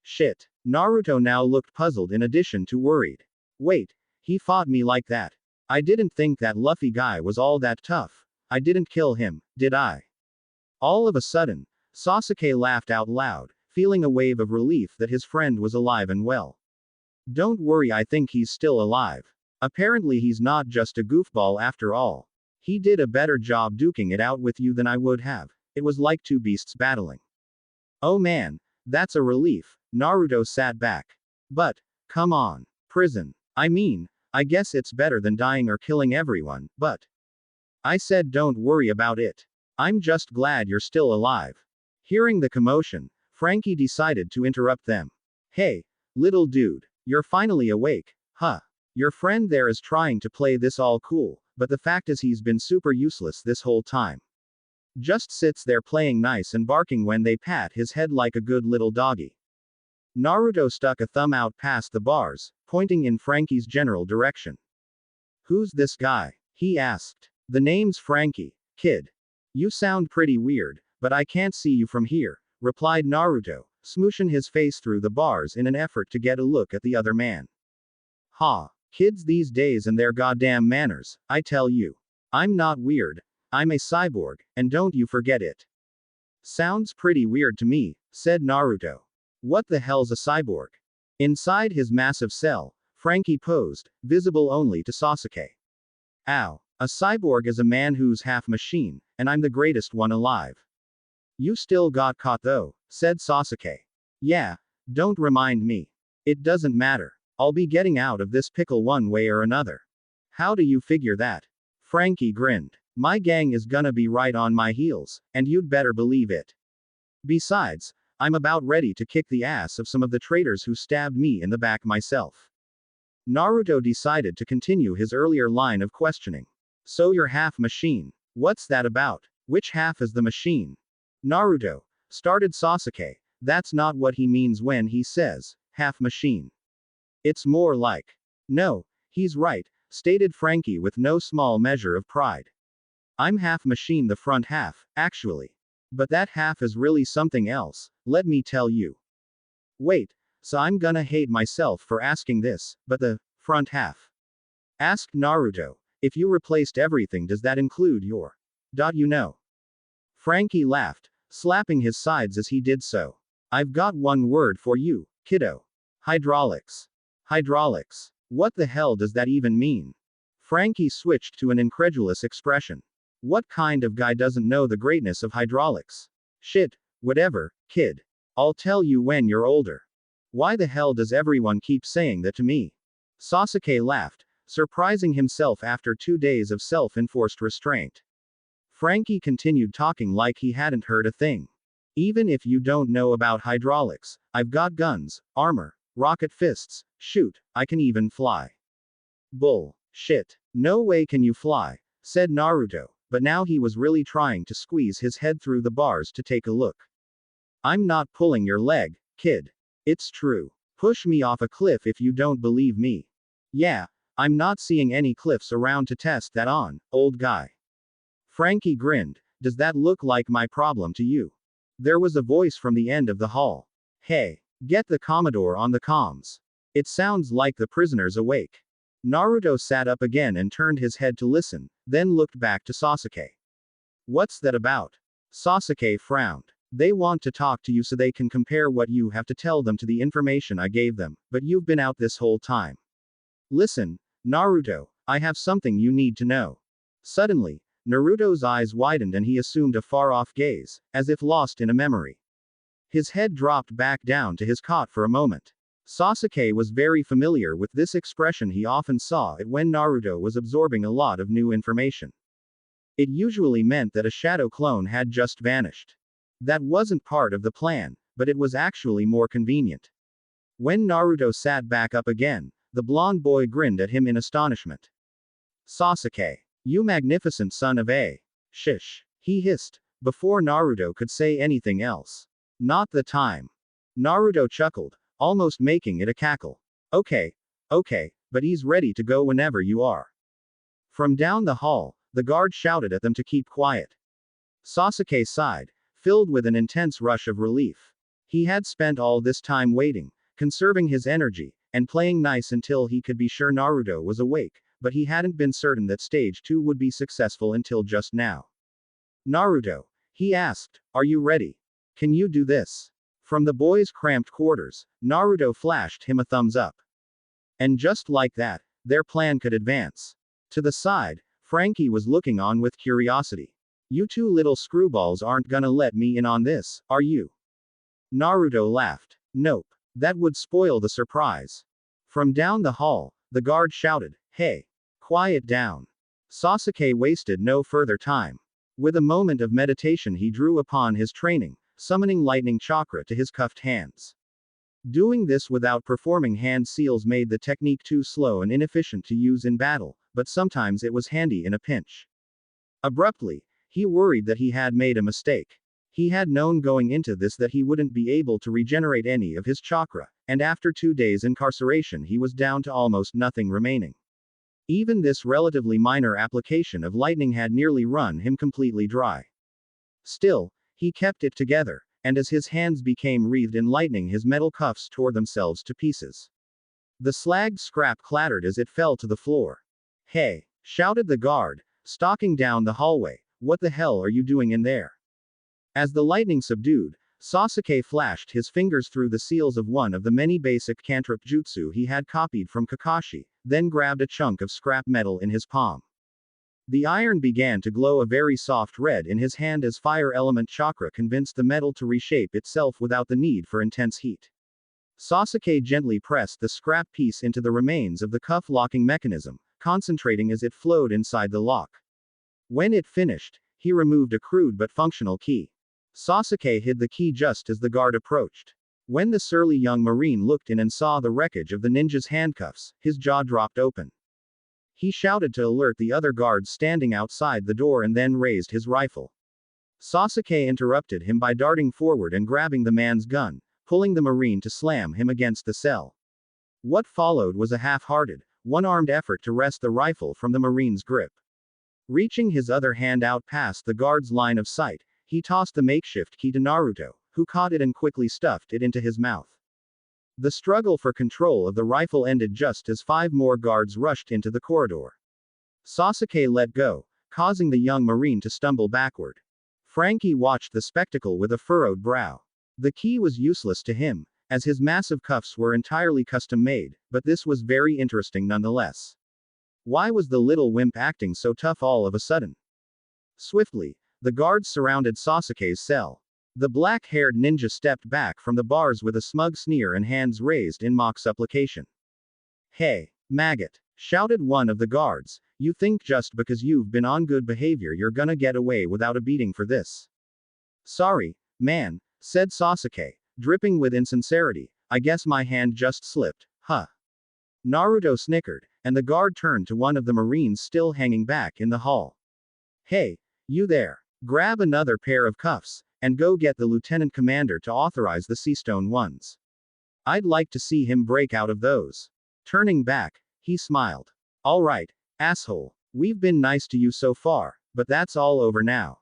Shit. Naruto now looked puzzled in addition to worried. Wait, he fought me like that. I didn't think that Luffy guy was all that tough. I didn't kill him, did I? All of a sudden, Sasuke laughed out loud, feeling a wave of relief that his friend was alive and well. Don't worry, I think he's still alive. Apparently he's not just a goofball after all. He did a better job duking it out with you than I would have. It was like two beasts battling. Oh man, that's a relief. Naruto sat back. But, come on. Prison. I mean, I guess it's better than dying or killing everyone, but. I said don't worry about it. I'm just glad you're still alive. Hearing the commotion, Frankie decided to interrupt them. Hey, little dude, you're finally awake, huh? Your friend there is trying to play this all cool, but the fact is he's been super useless this whole time. Just sits there playing nice and barking when they pat his head like a good little doggy. Naruto stuck a thumb out past the bars, pointing in Frankie's general direction. Who's this guy? He asked. The name's Frankie, kid. You sound pretty weird, but I can't see you from here, replied Naruto, smooshing his face through the bars in an effort to get a look at the other man. Ha, kids these days and their goddamn manners, I tell you. I'm not weird, I'm a cyborg, and don't you forget it. Sounds pretty weird to me, said Naruto. What the hell's a cyborg? Inside his massive cell, Frankie posed, visible only to Sasuke. Ow. A cyborg is a man who's half machine, and I'm the greatest one alive. You still got caught though, said Sasuke. Yeah, don't remind me. It doesn't matter. I'll be getting out of this pickle one way or another. How do you figure that? Frankie grinned. My gang is gonna be right on my heels, and you'd better believe it. Besides, I'm about ready to kick the ass of some of the traitors who stabbed me in the back myself. Naruto decided to continue his earlier line of questioning. So you're half machine. What's that about? Which half is the machine? Naruto, started Sasuke, that's not what he means when he says, half machine. It's more like. No, he's right, stated Frankie with no small measure of pride. I'm half machine the front half, actually. But that half is really something else, let me tell you. Wait, so I'm gonna hate myself for asking this, but the front half? Asked Naruto. If you replaced everything, does that include your. You know? Frankie laughed, slapping his sides as he did so. I've got one word for you, kiddo. Hydraulics. Hydraulics. What the hell does that even mean? Frankie switched to an incredulous expression. What kind of guy doesn't know the greatness of hydraulics? Shit, whatever, kid. I'll tell you when you're older. Why the hell does everyone keep saying that to me? Sasuke laughed, surprising himself after 2 days of self-enforced restraint. Frankie continued talking like he hadn't heard a thing. Even if you don't know about hydraulics, I've got guns, armor, rocket fists, shoot, I can even fly. Bull. Shit. No way can you fly, said Naruto, but now he was really trying to squeeze his head through the bars to take a look. I'm not pulling your leg, kid. It's true. Push me off a cliff if you don't believe me. Yeah, I'm not seeing any cliffs around to test that on, old guy. Frankie grinned. Does that look like my problem to you? There was a voice from the end of the hall. Hey, get the Commodore on the comms. It sounds like the prisoner's awake. Naruto sat up again and turned his head to listen, then looked back to Sasuke. What's that about? Sasuke frowned. They want to talk to you so they can compare what you have to tell them to the information I gave them, but you've been out this whole time. Listen, Naruto, I have something you need to know. Suddenly, Naruto's eyes widened and he assumed a far-off gaze, as if lost in a memory. His head dropped back down to his cot for a moment. Sasuke was very familiar with this expression. He often saw it when Naruto was absorbing a lot of new information. It usually meant that a shadow clone had just vanished. That wasn't part of the plan, but it was actually more convenient. When Naruto sat back up again, the blonde boy grinned at him in astonishment. Sasuke, you magnificent son of a. Shish. He hissed, before Naruto could say anything else. Not the time. Naruto chuckled, almost making it a cackle. Okay, but he's ready to go whenever you are. From down the hall, the guard shouted at them to keep quiet. Sasuke sighed, filled with an intense rush of relief. He had spent all this time waiting, conserving his energy, and playing nice until he could be sure Naruto was awake, but he hadn't been certain that stage 2 would be successful until just now. Naruto, he asked, are you ready? Can you do this? From the boy's cramped quarters, Naruto flashed him a thumbs up. And just like that, their plan could advance. To the side, Frankie was looking on with curiosity. You two little screwballs aren't gonna let me in on this, are you? Naruto laughed. Nope. That would spoil the surprise. From down the hall, the guard shouted, hey, quiet down. Sasuke wasted no further time. With a moment of meditation he drew upon his training, summoning lightning chakra to his cuffed hands. Doing this without performing hand seals made the technique too slow and inefficient to use in battle, but sometimes it was handy in a pinch. Abruptly, he worried that he had made a mistake. He had known going into this that he wouldn't be able to regenerate any of his chakra, and after 2 days incarceration he was down to almost nothing remaining. Even this relatively minor application of lightning had nearly run him completely dry. Still, he kept it together, and as his hands became wreathed in lightning his metal cuffs tore themselves to pieces. The slagged scrap clattered as it fell to the floor. Hey! Shouted the guard, stalking down the hallway, what the hell are you doing in there? As the lightning subdued, Sasuke flashed his fingers through the seals of one of the many basic cantrip jutsu he had copied from Kakashi, then grabbed a chunk of scrap metal in his palm. The iron began to glow a very soft red in his hand as fire element chakra convinced the metal to reshape itself without the need for intense heat. Sasuke gently pressed the scrap piece into the remains of the cuff locking mechanism, concentrating as it flowed inside the lock. When it finished, he removed a crude but functional key. Sasuke hid the key just as the guard approached. When the surly young marine looked in and saw the wreckage of the ninja's handcuffs, his jaw dropped open. He shouted to alert the other guards standing outside the door and then raised his rifle. Sasuke interrupted him by darting forward and grabbing the man's gun, pulling the marine to slam him against the cell. What followed was a half-hearted, one-armed effort to wrest the rifle from the marine's grip. Reaching his other hand out past the guard's line of sight, he tossed the makeshift key to Naruto, who caught it and quickly stuffed it into his mouth. The struggle for control of the rifle ended just as 5 more guards rushed into the corridor. Sasuke let go, causing the young marine to stumble backward. Frankie watched the spectacle with a furrowed brow. The key was useless to him, as his massive cuffs were entirely custom-made, but this was very interesting nonetheless. Why was the little wimp acting so tough all of a sudden? Swiftly, the guards surrounded Sasuke's cell. The black-haired ninja stepped back from the bars with a smug sneer and hands raised in mock supplication. Hey, maggot! Shouted one of the guards, you think just because you've been on good behavior you're gonna get away without a beating for this? Sorry, man, said Sasuke, dripping with insincerity, I guess my hand just slipped, huh? Naruto snickered, and the guard turned to one of the marines still hanging back in the hall. Hey, you there! Grab another pair of cuffs, and go get the lieutenant commander to authorize the Seastone ones. I'd like to see him break out of those. Turning back, he smiled. All right, asshole, we've been nice to you so far, but that's all over now.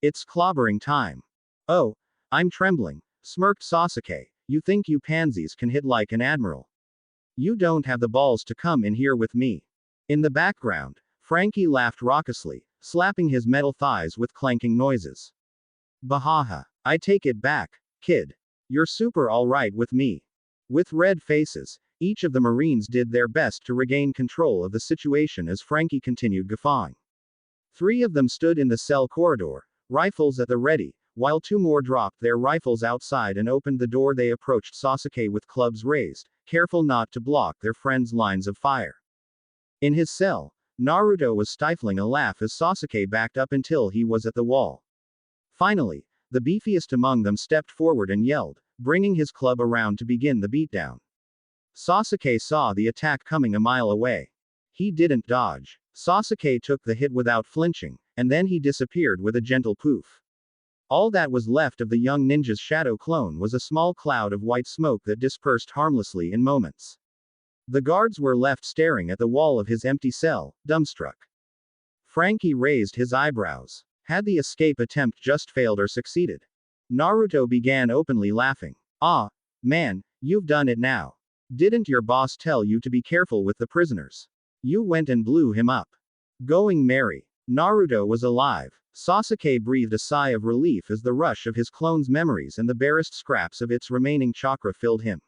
It's clobbering time. Oh, I'm trembling, smirked Sasuke, you think you pansies can hit like an admiral? You don't have the balls to come in here with me. In the background, Frankie laughed raucously, slapping his metal thighs with clanking noises. Bahaha, I take it back, kid. You're super alright with me. With red faces, each of the Marines did their best to regain control of the situation as Frankie continued guffawing. 3 of them stood in the cell corridor, rifles at the ready, while 2 more dropped their rifles outside and opened the door. They approached Sasuke with clubs raised, careful not to block their friend's lines of fire. In his cell, Naruto was stifling a laugh as Sasuke backed up until he was at the wall. Finally, the beefiest among them stepped forward and yelled, bringing his club around to begin the beatdown. Sasuke saw the attack coming a mile away. He didn't dodge. Sasuke took the hit without flinching, and then he disappeared with a gentle poof. All that was left of the young ninja's shadow clone was a small cloud of white smoke that dispersed harmlessly in moments. The guards were left staring at the wall of his empty cell, dumbstruck. Frankie raised his eyebrows. Had the escape attempt just failed or succeeded? Naruto began openly laughing. Ah, man, you've done it now. Didn't your boss tell you to be careful with the prisoners? You went and blew him up. Going merry. Naruto was alive. Sasuke breathed a sigh of relief as the rush of his clone's memories and the barest scraps of its remaining chakra filled him.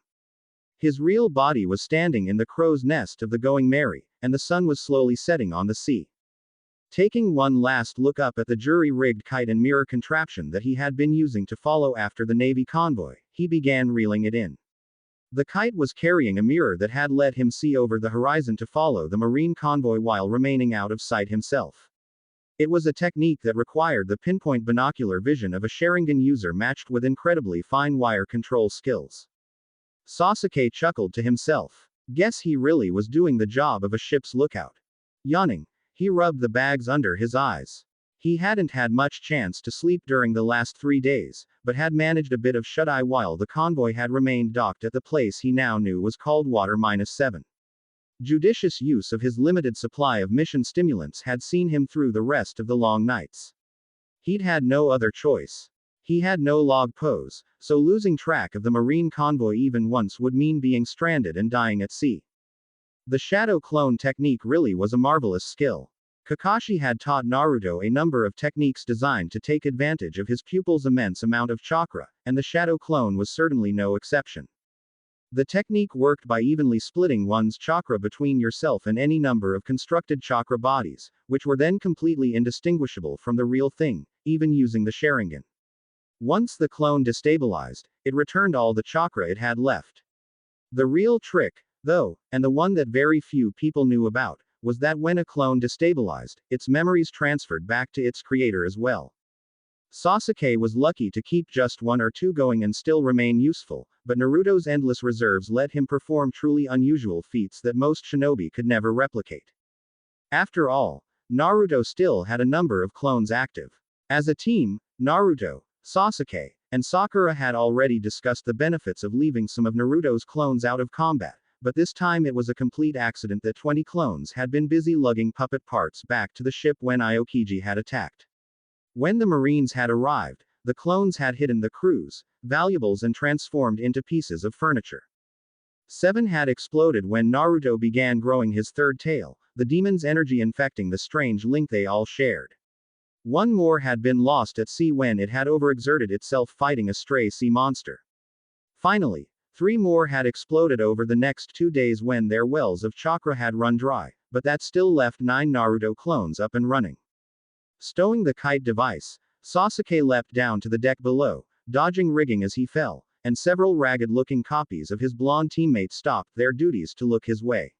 His real body was standing in the crow's nest of the Going Merry, and the sun was slowly setting on the sea. Taking one last look up at the jury-rigged kite and mirror contraption that he had been using to follow after the Navy convoy, he began reeling it in. The kite was carrying a mirror that had let him see over the horizon to follow the Marine convoy while remaining out of sight himself. It was a technique that required the pinpoint binocular vision of a Sharingan user matched with incredibly fine wire control skills. Sasuke chuckled to himself. Guess he really was doing the job of a ship's lookout. Yawning, he rubbed the bags under his eyes. He hadn't had much chance to sleep during the last 3 days, but had managed a bit of shut-eye while the convoy had remained docked at the place he now knew was called Water-7. Judicious use of his limited supply of mission stimulants had seen him through the rest of the long nights. He'd had no other choice. He had no log pose, so losing track of the Marine convoy even once would mean being stranded and dying at sea. The shadow clone technique really was a marvelous skill. Kakashi had taught Naruto a number of techniques designed to take advantage of his pupil's immense amount of chakra, and the shadow clone was certainly no exception. The technique worked by evenly splitting one's chakra between yourself and any number of constructed chakra bodies, which were then completely indistinguishable from the real thing, even using the Sharingan. Once the clone destabilized, it returned all the chakra it had left. The real trick, though, and the one that very few people knew about, was that when a clone destabilized, its memories transferred back to its creator as well. Sasuke was lucky to keep just 1 or 2 going and still remain useful, but Naruto's endless reserves let him perform truly unusual feats that most shinobi could never replicate. After all, Naruto still had a number of clones active. As a team, Naruto, Sasuke, and Sakura had already discussed the benefits of leaving some of Naruto's clones out of combat, but this time it was a complete accident that 20 clones had been busy lugging puppet parts back to the ship when Aokiji had attacked. When the Marines had arrived, the clones had hidden the crew's valuables and transformed into pieces of furniture. 7 had exploded when Naruto began growing his third tail, the demon's energy infecting the strange link they all shared. 1 more had been lost at sea when it had overexerted itself fighting a stray sea monster. Finally, 3 more had exploded over the next 2 days when their wells of chakra had run dry, but that still left 9 Naruto clones up and running. Stowing the kite device, Sasuke leapt down to the deck below, dodging rigging as he fell, and several ragged-looking copies of his blonde teammates stopped their duties to look his way.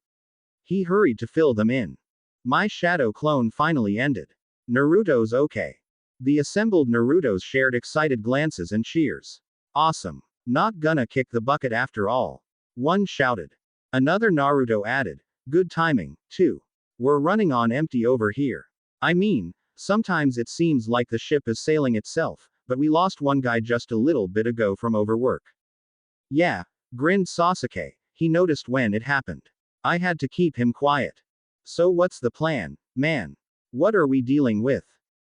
He hurried to fill them in. My shadow clone finally ended. Naruto's okay. The assembled Narutos shared excited glances and cheers. Awesome. Not gonna kick the bucket after all. One shouted. Another Naruto added. Good timing, too. We're running on empty over here. I mean, sometimes it seems like the ship is sailing itself, but we lost one guy just a little bit ago from overwork. Yeah, grinned Sasuke. He noticed when it happened. I had to keep him quiet. So what's the plan, man? What are we dealing with?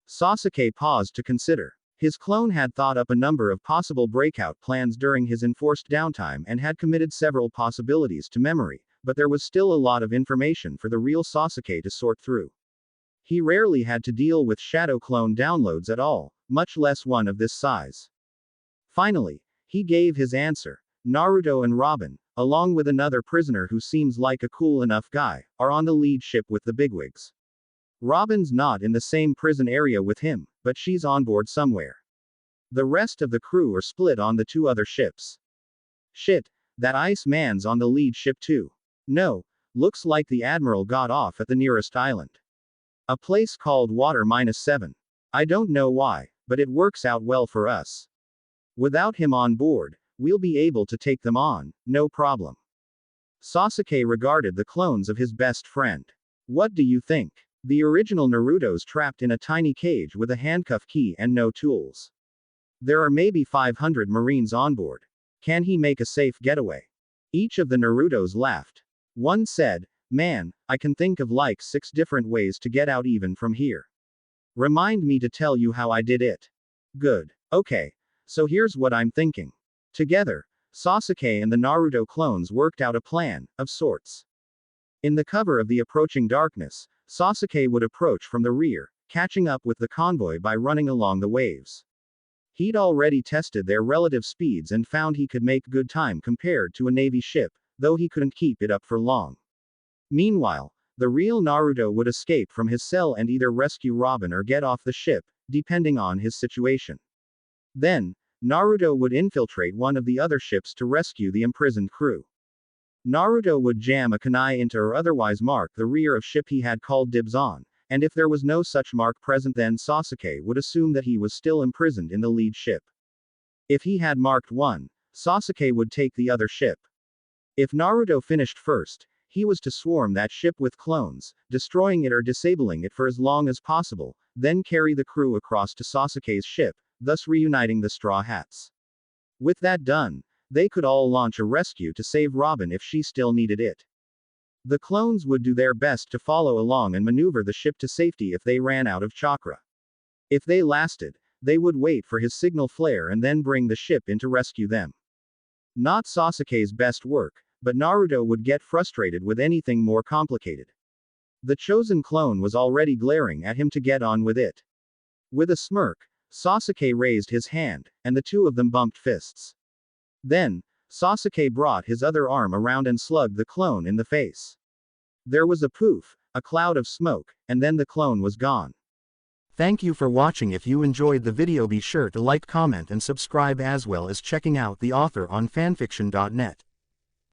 Sasuke paused to consider. His clone had thought up a number of possible breakout plans during his enforced downtime and had committed several possibilities to memory, but there was still a lot of information for the real Sasuke to sort through. He rarely had to deal with shadow clone downloads at all, much less one of this size. Finally, he gave his answer. Naruto and Robin, along with another prisoner who seems like a cool enough guy, are on the lead ship with the bigwigs. Robin's not in the same prison area with him, but she's on board somewhere. The rest of the crew are split on the two other ships. Shit, that Ice Man's on the lead ship too. No, looks like the Admiral got off at the nearest island. A place called Water -7. I don't know why, but it works out well for us. Without him on board, we'll be able to take them on, no problem. Sasuke regarded the clones of his best friend. What do you think? The original Naruto's trapped in a tiny cage with a handcuff key and no tools. There are maybe 500 Marines on board. Can he make a safe getaway? Each of the Narutos laughed. One said, "Man, I can think of like 6 different ways to get out even from here. Remind me to tell you how I did it." Good. Okay. So here's what I'm thinking. Together, Sasuke and the Naruto clones worked out a plan, of sorts. In the cover of the approaching darkness, Sasuke would approach from the rear, catching up with the convoy by running along the waves. He'd already tested their relative speeds and found he could make good time compared to a Navy ship, though he couldn't keep it up for long. Meanwhile, the real Naruto would escape from his cell and either rescue Robin or get off the ship, depending on his situation. Then, Naruto would infiltrate one of the other ships to rescue the imprisoned crew. Naruto would jam a kunai into or otherwise mark the rear of ship he had called dibs on, and if there was no such mark present then Sasuke would assume that he was still imprisoned in the lead ship. If he had marked one, Sasuke would take the other ship. If Naruto finished first, he was to swarm that ship with clones, destroying it or disabling it for as long as possible, then carry the crew across to Sasuke's ship, thus reuniting the Straw Hats. With that done, they could all launch a rescue to save Robin if she still needed it. The clones would do their best to follow along and maneuver the ship to safety if they ran out of chakra. If they lasted, they would wait for his signal flare and then bring the ship in to rescue them. Not Sasuke's best work, but Naruto would get frustrated with anything more complicated. The chosen clone was already glaring at him to get on with it. With a smirk, Sasuke raised his hand, and the two of them bumped fists. Then, Sasuke brought his other arm around and slugged the clone in the face. There was a poof, a cloud of smoke, and then the clone was gone. Thank you for watching. If you enjoyed the video, be sure to like, comment and subscribe, as well as checking out the author on fanfiction.net.